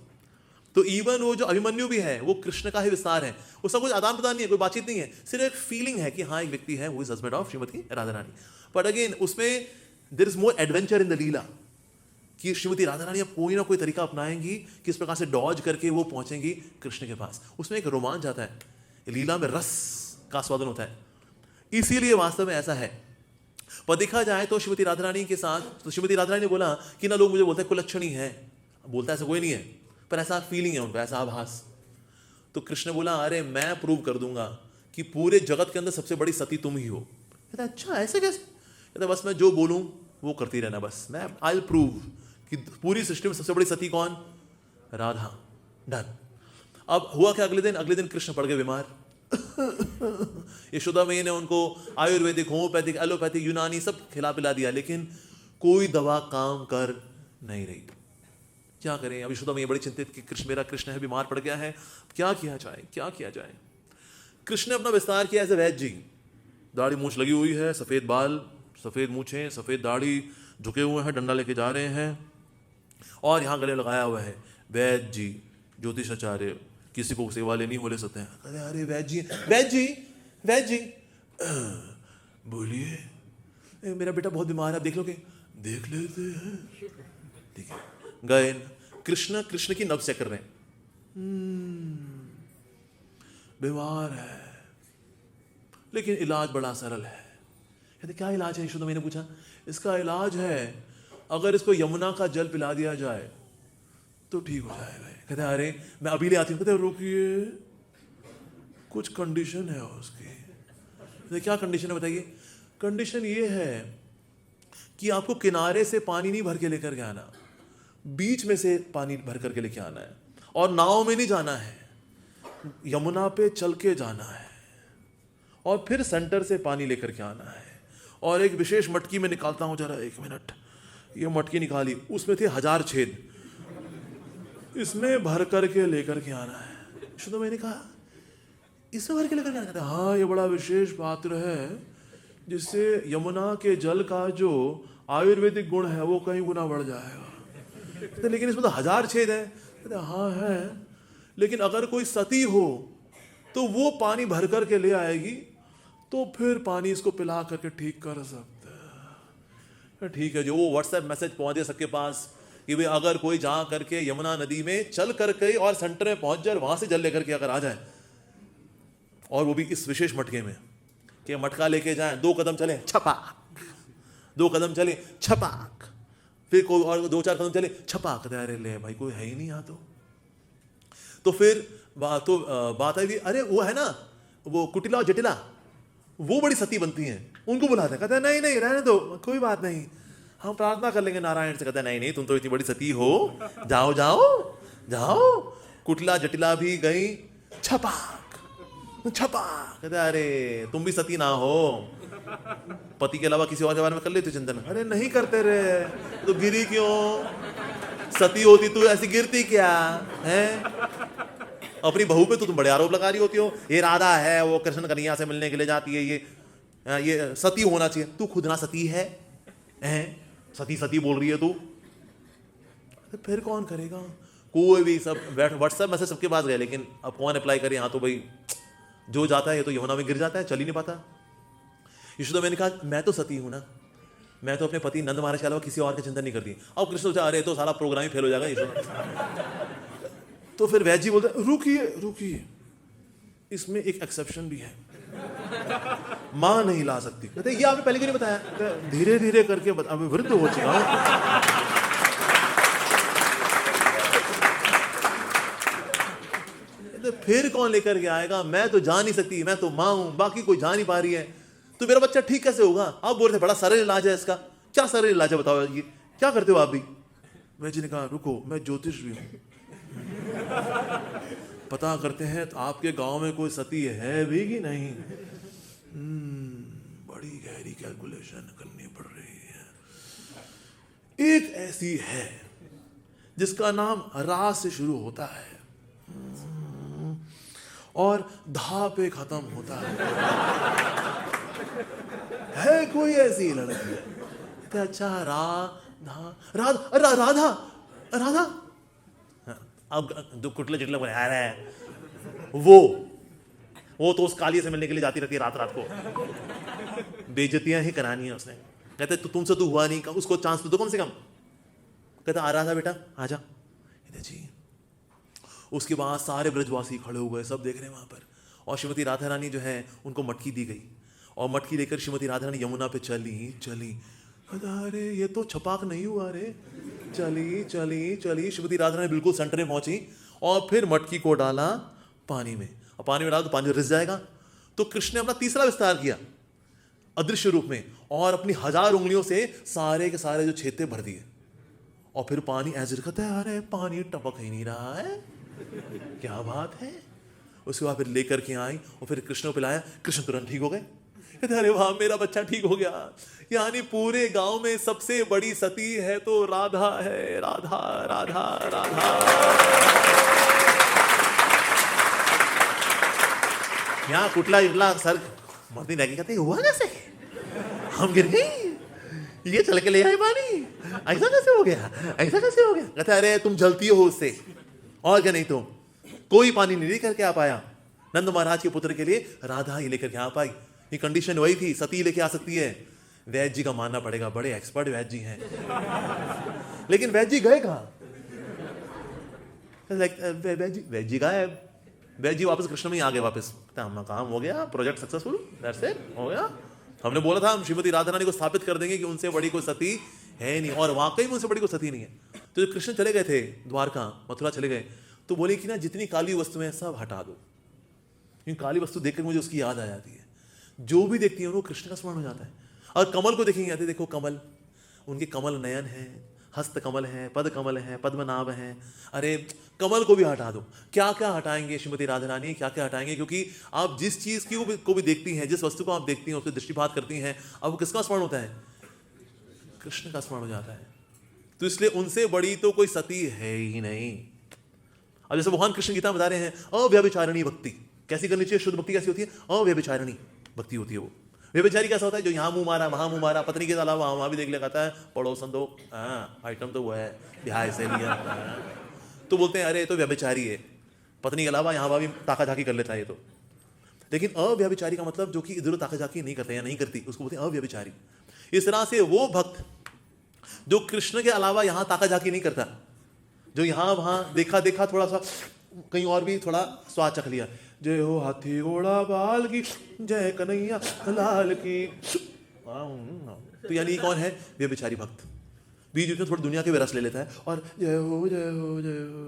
तो इवन वो जो अभिमन्यु भी है वो कृष्ण का ही विस्तार है। उसका कोई आदान प्रदान नहीं है, कोई बातचीत नहीं है, सिर्फ एक फीलिंग है कि हाँ एक व्यक्ति है, वो is husband of Shrimati Radha Rani. But again उसमें there is more adventure in the lila कि श्रीमती राधा रानी अब कोई ना कोई तरीका अपनाएंगी, किस प्रकार से डॉज करके वो पहुंचेंगी कृष्ण के पास। उसमें एक रोमांच आता है, लीला में रस का स्वादन होता है, इसीलिए वास्तव में ऐसा है। पर देखा जाए तो श्रीमती राधा रानी के साथ, तो श्रीमती राधा रानी ने बोला कि ना लोग मुझे बोलते हैं कुलक्षणी है, बोलता ऐसा कोई नहीं है, पर ऐसा फीलिंग है उनको, ऐसा आभास। तो कृष्ण बोला अरे मैं प्रूव कर दूंगा कि पूरे जगत के अंदर सबसे बड़ी सती तुम ही हो। कहता अच्छा ऐसे कैसे? कहता बस मैं जो बोलूं वो करती रहना, बस मैं आई विल प्रूव कि पूरी सृष्टि में सबसे बड़ी सती कौन? राधा। डन। अब हुआ क्या? अगले दिन कृष्ण पड़ गए बीमार। यशोदा मैया ने उनको आयुर्वेदिक, होम्योपैथिक, एलोपैथिक, यूनानी सब खिला पिला दिया, लेकिन कोई दवा काम कर नहीं रही। क्या करें? अब यशोदा मैया बड़ी चिंतित कि कृष्ण, मेरा कृष्ण है बीमार पड़ गया है, क्या किया जाए, क्या किया जाए? कृष्ण ने अपना विस्तार किया एज ए वैद्य जी। दाढ़ी मूछ लगी हुई है, सफेद बाल, सफेद मूछें, सफेद दाढ़ी, झुके हुए हैं, डंडा लेके जा रहे हैं, और यहाँ गले लगाया हुआ है वैद्य जी, ज्योतिषाचार्य, किसी को सेवा लेनी बोले सकते हैं। अरे अरे वैद्य जी, वैद्य जी, वैद्य जी, बोलिए मेरा बेटा बहुत बीमार है, आप देख लोगे? देख लेते हैं। ठीक है, गए कृष्ण की नब्ज चेक कर रहे हैं, बीमार है लेकिन इलाज बड़ा सरल है। कहते क्या इलाज है? यशोदा मैंने पूछा। इसका इलाज है अगर इसको यमुना का जल पिला दिया जाए तो ठीक हो जाएगा। कहते अरे मैं अभी ले आती हूँ। कहते रुकिए, कुछ कंडीशन है उसकी। कहते क्या कंडीशन है बताइए? कंडीशन ये है कि आपको किनारे से पानी नहीं भर के लेकर के आना, बीच में से पानी भर करके लेके आना है, और नाव में नहीं जाना है, यमुना पे चल के जाना है, और फिर सेंटर से पानी लेकर के आना है। और एक विशेष मटकी में निकालता हूं, जरा एक मिनट, ये मटकी निकाली, उसमें थे 1000 छेद, इसमें भर करके लेकर के आना है। शुद्ध मैंने कहा इसमें भर के लेकर के आना है? हाँ, ये बड़ा विशेष पात्र है जिससे यमुना के जल का जो आयुर्वेदिक गुण है वो कहीं गुना बढ़ जाएगा। लेकिन इसमें तो 1000 छेद है। हाँ है, लेकिन अगर कोई सती हो तो वो पानी भर कर के ले आएगी, तो फिर पानी इसको पिला करके ठीक कर सकते हैं। ठीक है, जो वो व्हाट्सएप मैसेज पहुंच गया सबके पास कि भाई अगर कोई जा करके यमुना नदी में चल करके और सेंटर में पहुंच जाए, वहां से जल लेकर के अगर आ जाए, और वो भी इस विशेष मटके में कि मटका लेके जाए, 2 कदम चले छपाक, 2 कदम चले छपाक, फिर कोई और 2-4 कदम चले छपाक, अरे ले भाई कोई है ही नहीं यहाँ तो फिर बात आई, अरे वो है ना वो कुटिला और जटिला, वो बड़ी सती बनती हैं, उनको बुलाते हैं। कहते हैं नहीं नहीं रहने दो, कोई बात नहीं, हम प्रार्थना कर लेंगे नारायण से। कहते हैं नहीं नहीं, तुम तो इतनी बड़ी सती हो, जाओ जाओ जाओ। कुटिला जटिला भी गई छपाक छपाक। कहते अरे तुम भी सती ना हो, पति के अलावा किसी और के बारे में कर लेते चिंतन? अरे नहीं करते रे, तो गिरी क्यों? सती होती तो ऐसी गिरती क्या है? अपनी बहू पे तो तुम बड़े आरोप लगा रही होती हो, ये राधा है, वो कृष्ण कन्हैया से मिलने के लिए जाती है, ये सती होना चाहिए। तू खुद ना सती है, सती सती बोल रही है तू, तो फिर कौन करेगा? कोई भी सब व्हाट्सएप मैसेज सबके पास गए, लेकिन अब कौन अप्लाई करे? यहाँ तो भाई जो जाता है ये तो यमुना में गिर जाता है, चल ही नहीं पाता। यशोदा मैंने कहा मैं तो सती हूं ना, मैं तो अपने पति नंद महाराज के अलावा किसी और की चिंता नहीं करती। अब कृष्ण सोचा अरे तो सारा प्रोग्राम ही फेल हो जाएगा यशोदा। तो फिर वैद्य जी बोलते रुकिए रुकिए, इसमें एक एक्सेप्शन भी है, मां नहीं ला सकती। कहते ये आपने पहले क्यों नहीं बताया? धीरे धीरे करके अभी वृद्ध हो चुका हूं। फिर कौन लेकर के आएगा? मैं तो जा नहीं सकती, मैं तो मां हूं, बाकी कोई जा नहीं पा रही है, तो मेरा बच्चा ठीक कैसे होगा? आप बोल रहे थे बड़ा सरल इलाज है इसका, क्या सरल इलाज है बताओ, ये क्या करते हो आप भी? वैद्य ने कहा रुको, मैं ज्योतिष भी हूं, पता करते हैं तो आपके गांव में कोई सती है भी कि नहीं। बड़ी गहरी कैलकुलेशन करनी पड़ रही है। एक ऐसी है जिसका नाम रा से शुरू होता है और धा पे खत्म होता है कोई ऐसी लड़की? तो अच्छा राधा राधा। अब कुटले चिटले बोले अरे वो तो उस काली से मिलने के लिए जाती रहती है रात रात को, बेइज्जतियां ही करानी है उसने। कहते तो तुमसे तो हुआ नहीं, उसको चांस तो दो कम से कम। कहता आ रहा था बेटा आजा। कहते जी। उसके बाद सारे ब्रजवासी खड़े हो गए, सब देख रहे हैं वहां पर, और श्रीमती राधा रानी जो है उनको मटकी दी गई, और मटकी लेकर श्रीमती राधा रानी यमुना पे चली। अरे ये तो छपाक नहीं हुआ रे, चली। श्रीमती राधा रानी बिल्कुल सेंटर में पहुंची और फिर मटकी को डाला पानी में, और पानी में डाला तो पानी रिस जाएगा। तो कृष्ण ने अपना तीसरा विस्तार किया अदृश्य रूप में, और अपनी 1000 उंगलियों से सारे के सारे जो छेदे भर दिए, और फिर पानी ऐसे कहता है अरे पानी टपक ही नहीं रहा है, क्या बात है। उसके बाद फिर लेकर के आई और फिर कृष्ण को पिलाया, कृष्ण तुरंत ठीक हो गए। कहते अरे वाह मेरा बच्चा ठीक हो गया, यानी पूरे गांव में सबसे बड़ी सती है तो राधा है, राधा राधा राधा। यहाँ कुटला इटला सर मर्दी लगी, कहते हुआ कैसे, हम गिर गई, ये चल के ले आए पानी, ऐसा कैसे हो गया? कहते अरे तुम जलती हो उससे, और क्या नहीं, तो कोई पानी नहीं लेकर के आ पाया। नंद महाराज के पुत्र के लिए राधा ही लेकर के आ पाई। ये कंडीशन वही थी, सती लेके आ सकती है। वैद्य जी का मानना पड़ेगा, बड़े एक्सपर्ट वैद्य जी हैं। लेकिन वैद्य जी गए कहां? वैद्य जी गायब। वैद्य जी वापस कृष्ण में ही आ गए वापस। काम हो गया, प्रोजेक्ट सक्सेसफुल, दैट्स इट, हो गया। हमने बोला था हम श्रीमती राधा रानी को स्थापित कर देंगे कि उनसे बड़ी कोई सती है नहीं, और वाकई में उनसे बड़ी कोई सती नहीं है। तो जब कृष्ण चले गए थे द्वारका, मथुरा चले गए, तो बोले कि ना जितनी काली वस्तुएं सब हटा दो, क्योंकि काली वस्तु देखकर मुझे उसकी याद आ जाती है। जो भी देखती है वो कृष्ण का स्मरण हो जाता है। और कमल को देखेंगे, आते देखो कमल, उनके कमल नयन है, हस्त कमल है, पद कमल है, पद्मनाभ है। अरे कमल को भी हटा दो। क्या क्या हटाएंगे श्रीमती राधा रानी, क्या क्या हटाएंगे? क्योंकि आप जिस चीज को भी देखती हैं, जिस वस्तु को आप देखती हैं, उससे दृष्टिपात करती हैं, अब वो किसका स्मरण होता है? कृष्ण का स्मरण हो जाता है। तो इसलिए उनसे बड़ी तो कोई सती है ही नहीं। अब जैसे भगवान कृष्ण गीता बता रहे हैं, अव्यभिचारिणी भक्ति कैसी करनी चाहिए? शुद्ध भक्ति कैसी होती है? अव्यभिचारिणी भक्ति होती है वो। व्यभिचारी कैसा होता है? जो यहाँ मुंह मारा, वहां मुंह मारा, पत्नी के अलावा वहां भी देख लिया, कहता है पड़ोसन दो आइटम तो वो है, ब्याह से लिया, तो बोलते हैं अरे तो व्यभिचारी है, पत्नी के अलावा यहाँ भी ताका झाकी कर लेता है ये तो। लेकिन अव्यभिचारी का मतलब जो कि इधर ताका झाकी नहीं करता या नहीं करती, उसको बोलते हैं अव्यभिचारी। इस तरह से वो भक्त जो कृष्ण के अलावा यहां ताका झाकी नहीं करता, जो यहां वहां देखा देखा थोड़ा सा कहीं और भी थोड़ा स्वाद चख लिया, जय हो हाथी घोड़ा बाल की, जय कन्हैया लाल की, तो यानी ये कौन है? व्यभिचारी भक्त। बीच बीच में थोड़ा दुनिया के भी रस ले लेता है और जय हो जय हो जय हो,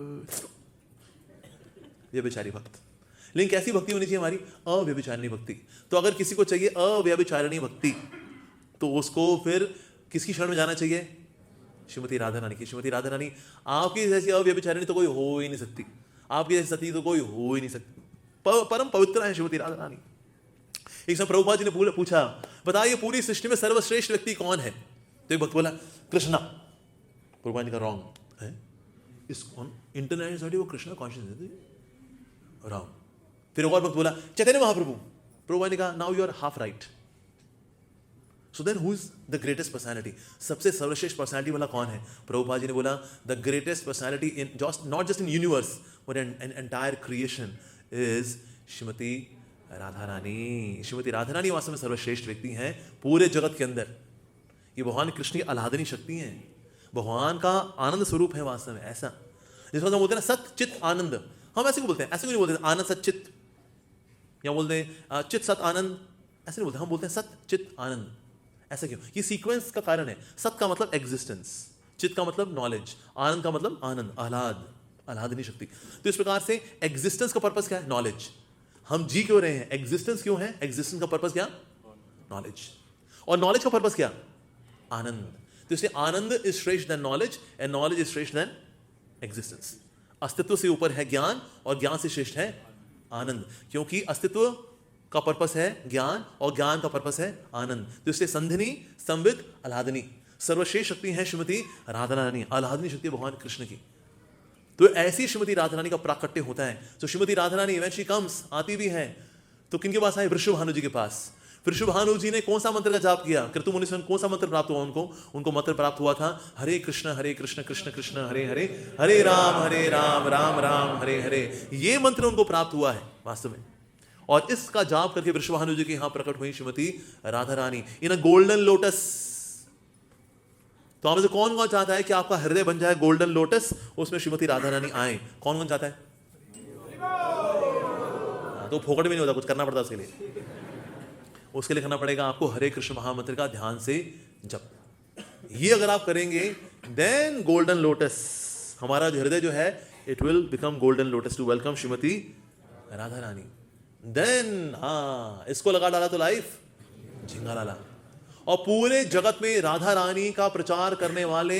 व्यभिचारी भक्त। लेकिन कैसी भक्ति होनी चाहिए हमारी? अव्यभिचारिणी भक्ति। तो अगर किसी को चाहिए अव्यभिचारिणी भक्ति, तो उसको फिर किसकी शरण में जाना चाहिए? श्रीमती राधा रानी की। श्रीमती राधा रानी आपकी जैसी अव्यभिचारिणी तो कोई हो ही नहीं सकती, आपकी जैसी सती तो कोई हो ही नहीं सकती, परम पवित्र है श्रीमती राधा रानी। एक समय प्रभुपाद जी ने पूछा, बताइए पूरी सृष्टि में सर्वश्रेष्ठ व्यक्ति कौन है? तो एक भक्त बोला कृष्णा। प्रभुपाद जी का रॉन्ग है, इस इंटरनेट वो कृष्णा कॉन्शियस रॉन्ग। फिर एक और भक्त बोला चैतन्य महाप्रभु। प्रभुपाद ने कहा now you are half right. So then who is the greatest personality? सबसे सर्वश्रेष्ठ पर्सनैलिटी वाला कौन है? प्रभुपाद जी ने बोला the greatest personality in not just in universe but in entire creation is Shrimati Radha Rani. Shrimati Radha Rani वास्तव में सर्वश्रेष्ठ व्यक्ति हैं पूरे जगत के अंदर। ये भगवान कृष्ण की आह्लादनी शक्ति है, भगवान का आनंद स्वरूप है वास्तव में। ऐसा जिसको हम बोलते हैं ना सत चित आनंद, हम ऐसे क्यों बोलते हैं? ऐसे क्यों नहीं बोलते आनंद सत चित, या बोलते हैं चित सत आनंद? ऐसे नहीं बोलते, हम बोलते हैं सत चित आनंद। ऐसा क्यों? ये सीक्वेंस का कारण है। सत का मतलब एग्जिस्टेंस, चित का मतलब नॉलेज, आनंद का मतलब आनंद, आह्लाद, आह्लादनी शक्ति। तो इस प्रकार से एग्जिस्टेंस का पर्पस क्या है? नॉलेज। हम जी क्यों रहे हैं? एग्जिस्टेंस क्यों है? एग्जिस्टेंस का पर्पस क्या? नॉलेज। और नॉलेज का पर्पस क्या? आनंद। तो इसलिए आनंद इज श्रेष्ठ than knowledge and knowledge is श्रेष्ठ देन एग्जिस्टेंस। अस्तित्व से ऊपर है ज्ञान और ज्ञान से श्रेष्ठ है आनंद, क्योंकि अस्तित्व का पर्पस है ज्ञान और ज्ञान का पर्पस है आनंद। तो इसलिए संधिनी संविद आह्लादनी सर्वश्रेष्ठ शक्ति है श्रीमती राधा रानी। आह्लादनी शक्ति भगवान कृष्ण की। तो ऐसी श्रीमती राधा रानी का प्राकट्य होता है। तो श्रीमती राधा रानी व्हेन शी कम्स, आती भी है तो किनके पास आए? वृषभानु जी के पास। वृषभानु जी ने कौन सा मंत्र का जाप किया? कृतु मुनि से कौन सा मंत्र प्राप्त हुआ उनको? उनको मंत्र प्राप्त हुआ था हरे कृष्ण कृष्ण कृष्ण हरे हरे, हरे राम राम राम हरे हरे। ये मंत्र उनको प्राप्त हुआ है वास्तव में। और इसका जाप करके वृषभानु जी के यहां प्रकट हुई श्रीमती राधा रानी इन अ गोल्डन लोटस। तो आप में से कौन कौन चाहता है कि आपका हृदय बन जाए गोल्डन लोटस, उसमें श्रीमती राधा रानी आए? कौन कौन चाहता है? तो फोकट में नहीं होता, कुछ करना पड़ता उसके लिए। उसके लिए करना पड़ेगा आपको हरे कृष्ण महामंत्र का ध्यान से जप। ये अगर आप करेंगे देन गोल्डन लोटस, हमारा हृदय जो है it will become golden lotus to welcome Shrimati Radha Rani. Then इसको लगा डाला तो लाइफ झिंगा लाला। और पूरे जगत में राधा रानी का प्रचार करने वाले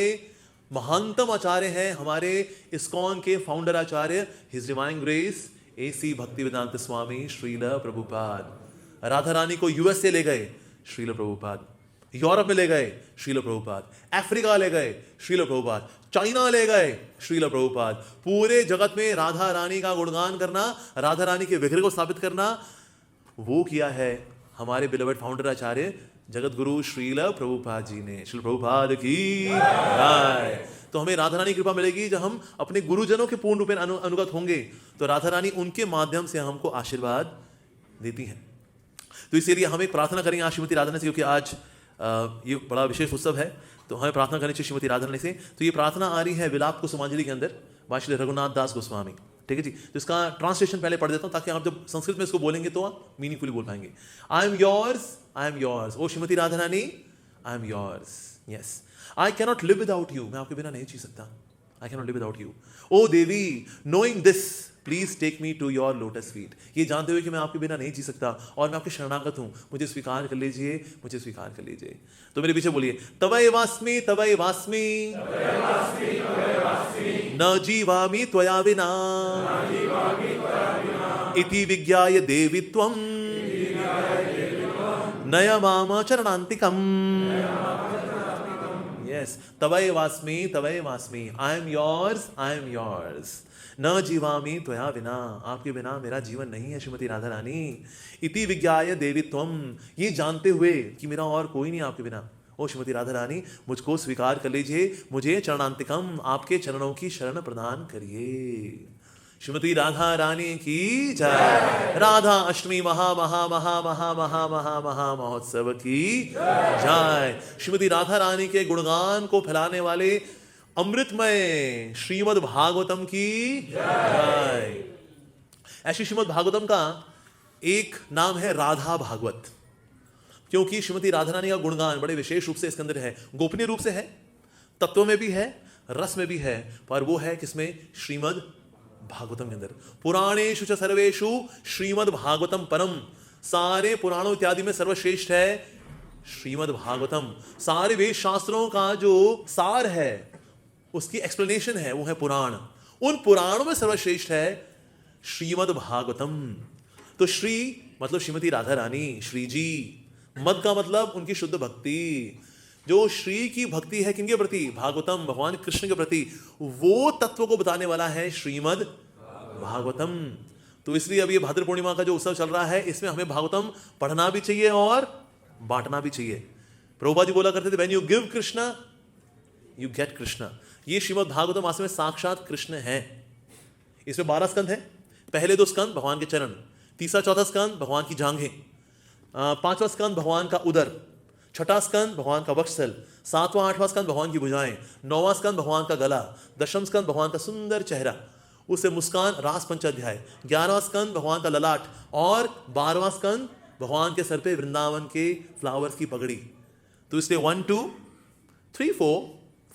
महानतम आचार्य हैं हमारे इस्कॉन के founder Acharya his divine grace AC Bhaktivedanta Swami Srila Prabhupada. Radha Rani को US से ले गए श्रील प्रभुपाद, यूरोप में ले गए श्रील प्रभुपाद, अफ्रीका ले गए श्रील प्रभुपाद, चाइना ले गए श्रील प्रभुपाद। पूरे जगत में राधा रानी का गुणगान करना, राधा रानी के विग्रह को स्थापित करना, वो किया है हमारे बिलवेड फाउंडर आचार्य जगत गुरु श्रील प्रभुपाद जी ने। श्रील प्रभुपाद की जय। तो हमें राधा रानी की कृपा मिलेगी जब हम अपने गुरुजनों के पूर्ण रूप में अनुगत होंगे, तो राधा रानी उनके माध्यम से हमको आशीर्वाद देती हैं। तो इसीलिए हम एक प्रार्थना करेंगे आज श्रीमती राधा रानी से, क्योंकि आज ये बड़ा विशेष उत्सव है, तो हमें प्रार्थना करनी चाहिए श्रीमती राधा रानी से। तो ये प्रार्थना आ रही है विलाप कुसुमांजलि के अंदर भाई श्री रघुनाथ दास गोस्वामी। ठीक है जी। तो इसका ट्रांसलेशन पहले पढ़ देता हूं ताकि आप जब संस्कृत में इसको बोलेंगे तो आप मीनिंगफुली बोल पाएंगे। I am yours oh Shrimati Radha Rani, I am yours. Yes, I cannot live without you, मैं आपके बिना नहीं जी सकता। I cannot live without you. Oh Devi, knowing this please take me to your lotus feet. ये जानते हुए कि मैं आपके बिना नहीं जी सकता और मैं आपके शरणागत हूं, मुझे स्वीकार कर लीजिए, मुझे स्वीकार कर लीजिए। तो मेरे पीछे बोलिए तवै वास्मि न जीवामि त्वया विना इति विज्ञाय देवी त्वं नय माम चरणान्तिकम्। यस, तवै वास्मि, आई एम योर्स, न जीवामि त्वया विना, आपके बिना मेरा जीवन नहीं है श्रीमती राधा रानी। इति विज्ञाय देवी त्वं, ये जानते हुए कि मेरा और कोई नहीं आपके बिना, ओ श्रीमती राधा रानी मुझको स्वीकार कर लीजिए, मुझे चरणांतिकम, आपके चरणों की शरण प्रदान करिए। श्रीमती राधा रानी की जय। राधा अष्टमी महा महा महा महा महा महा महा महोत्सव की जय। श्रीमती राधा रानी के गुणगान को फैलाने वाले अमृतमय श्रीमद् भागवतम की जय। ऐसी श्रीमद् भागवतम का एक नाम है राधा भागवत, क्योंकि श्रीमती राधा रानी का गुणगान बड़े विशेष रूप से इसके अंदर है। गोपनीय रूप से है, तत्व में भी है, रस में भी है, पर वो है किसमें? श्रीमद् भागवतम के अंदर। पुराणेषु च सर्वेषु श्रीमद् भागवतम परम। सारे पुराणों इत्यादि में सर्वश्रेष्ठ है श्रीमद् भागवतम। सारे वेद शास्त्रों का जो सार है, उसकी एक्सप्लेनेशन है, वो है पुराण। उन पुराणों में सर्वश्रेष्ठ है श्रीमद् भागवतम। तो श्री मतलब श्रीमती राधा रानी, श्री जी। मद का मतलब उनकी शुद्ध भक्ति। जो श्री की भक्ति है किनके प्रति? भागवतम, भगवान कृष्ण के प्रति। वो तत्व को बताने वाला है श्रीमद् भागवतम। तो इसलिए अभी ये भाद्र पूर्णिमा का जो उत्सव चल रहा है, इसमें हमें भागवतम पढ़ना भी चाहिए और बांटना भी चाहिए। प्रभुपाद जी बोला करते थे, when you give Krishna you get Krishna. ये श्रीमद् भागवतम वास्तव में साक्षात कृष्ण है। इसमें 12 स्कंद है। पहले 2 स्कंद भगवान के चरण, तीसरा चौथा स्कंद भगवान की जांघें, 5वां स्कंद भगवान का उदर, 6ठा स्कंद भगवान का वक्षस्थल, 7वां 8वां स्कंद भगवान की भुजाएं, 9वां स्कंद भगवान का गला, 10वां स्कंद भगवान का सुंदर चेहरा, उससे मुस्कान रास पंचाध्याय, 11वां स्कंद भगवान का ललाट और 12वां स्कंद भगवान के सर पे वृंदावन के फ्लावर्स की पगड़ी। तो इसलिए 1 2 3 4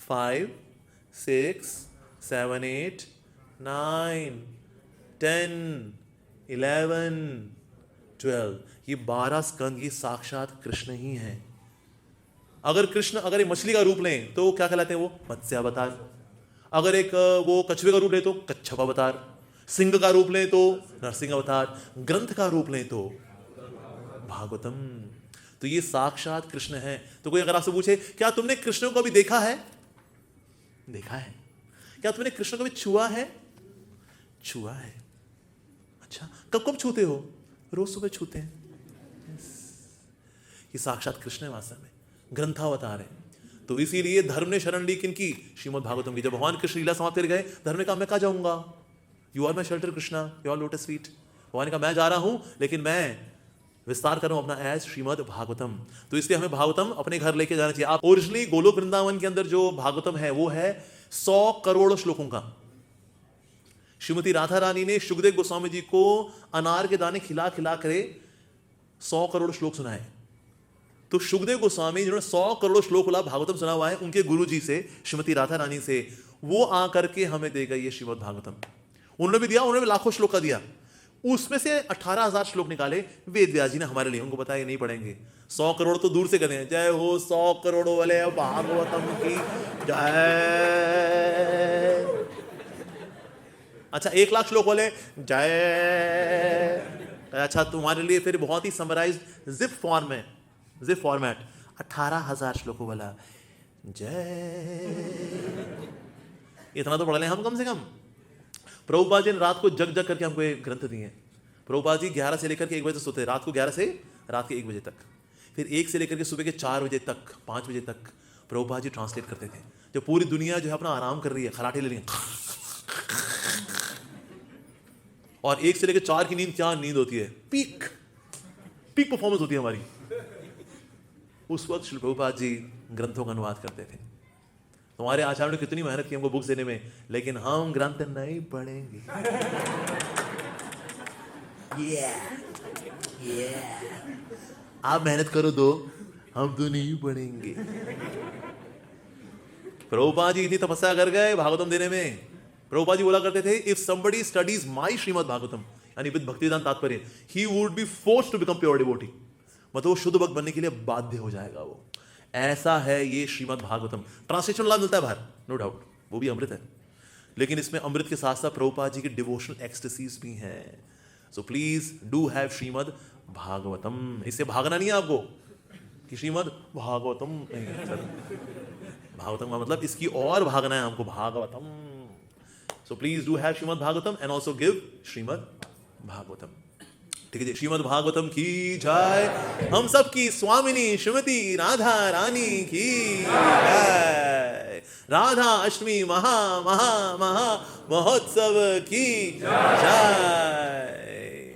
5 6 7 8 9 10 11 12, ये 12 स्कंद ये साक्षात कृष्ण ही हैं। अगर कृष्ण अगर एक मछली का रूप लें तो क्या कहलाते हैं? वो मत्स्यावतार। अगर एक वो कछुए का रूप ले तो कच्छप अवतार। सिंह का रूप लें तो नरसिंह अवतार। ग्रंथ का रूप लें तो भागवतम। तो ये साक्षात कृष्ण है। तो कोई अगर आपसे पूछे क्या तुमने कृष्ण को कभी देखा है? देखा है। क्या तुमने कृष्ण को कभी छुआ है? छुआ है। अच्छा, कब कब छूते हो? रोज सुबह छूते हैं। ये साक्षात कृष्ण है वास्तव में, ग्रंथावतार है। तो इसीलिए धर्म ने शरण ली किनकी? श्रीमद् भागवतम की। जब भगवान कृष्ण लीला समाप्त कर गए, धर्म ने कहा मैं कहाँ जाऊंगा? You are my shelter Krishna, you are lotus feet. भगवान ने कहा मैं जा रहा हूं, लेकिन मैं विस्तार कर रहा हूं अपना एज श्रीमद् भागवतम। तो इसलिए हमें भागवतम अपने घर लेके जाना चाहिए। आप ओरिजिनली गोलोक वृंदावन के अंदर जो भागवतम है वो है 100 करोड़ श्लोकों का। श्रीमती राधा रानी ने शुकदेव गोस्वामी जी को अनार के दाने खिला खिला करे 100 करोड़ श्लोक सुनाए। तो शुकदेव गोस्वामी जिन्होंने 100 करोड़ श्लोक वाला भागवतम सुना हुआ है, उनके गुरु जी से श्रीमती राधा रानी से, वो आकर के हमें दे गई ये श्रीमद् भागवतम। उन्होंने भी दिया, उन्होंने भी लाखों श्लोक का दिया। उसमें से 18,000 श्लोक निकाले वेद व्यास जी ने हमारे लिए। उनको बताया नहीं पढ़ेंगे। 100 करोड़ तो दूर से कहते हैं, जय हो 100 करोड़ वाले भागवतम की जय। अच्छा, 1 लाख श्लोक वाले जय। अच्छा, तुम्हारे लिए फिर बहुत ही समराइज्ड जिप फॉर्म में, जिप फॉर्मेट, 18,000 श्लोकों वाला जय। इतना तो पढ़ लें हम कम से कम। प्रभुपाद जी ने रात को जग जग करके हमको एक ग्रंथ दिए। प्रभुपाद जी 11 से लेकर के 1 बजे तक सोते, रात को 11 से रात के 1 बजे तक, फिर 1 से लेकर के सुबह के 4 बजे तक, 5 बजे तक प्रभुपाद जी ट्रांसलेट करते थे। जब पूरी दुनिया जो है अपना आराम कर रही है, खराटे ले रही है, और 1 से लेकर 4 की नींद क्या नींद होती है, पीक परफॉर्मेंस होती है हमारी। उस वक्त श्री प्रभुपाद जी ग्रंथों का अनुवाद करते थे। तुम्हारे आचार्यों ने कितनी मेहनत की हमको बुक्स देने में, लेकिन हम ग्रंथ नहीं पढ़ेंगे। आप मेहनत करो दो, हम तो नहीं पढ़ेंगे। प्रभुपाद जी इतनी तपस्या कर गए भागवतम देने में। प्रभुपाद जी बोला करते थे, if somebody studies my Shrimad Bhagavatam, यानी विद भक्तिदान तात्पर्य, he would be forced to become pure devotee. मतलब वो शुद्ध भक्त बनने के लिए बाध्य हो जाएगा वो। ऐसा है ये श्रीमद् भागवतम। ट्रांसलेशन लाभ मिलता है बाहर, नो डाउट, वो भी अमृत है, लेकिन इसमें अमृत के साथ साथ प्रभुपाद जी की डिवोशनल एक्सटेसीज भी हैं। So please do have Shrimad Bhagavatam. इससे भागना नहीं है आपको कि श्रीमद् भागवतम नहीं, भागवतम का मतलब इसकी और भागना है हमको, Bhagavatam. So please do have Shrimad Bhagavatam and also give Shrimad Bhagavatam. ठीक है जी, श्रीमद् भागवतम की जय। हम सब की स्वामिनी श्रीमती राधा रानी की जय। राधा अष्टमी महा महा महा महोत्सव की जय।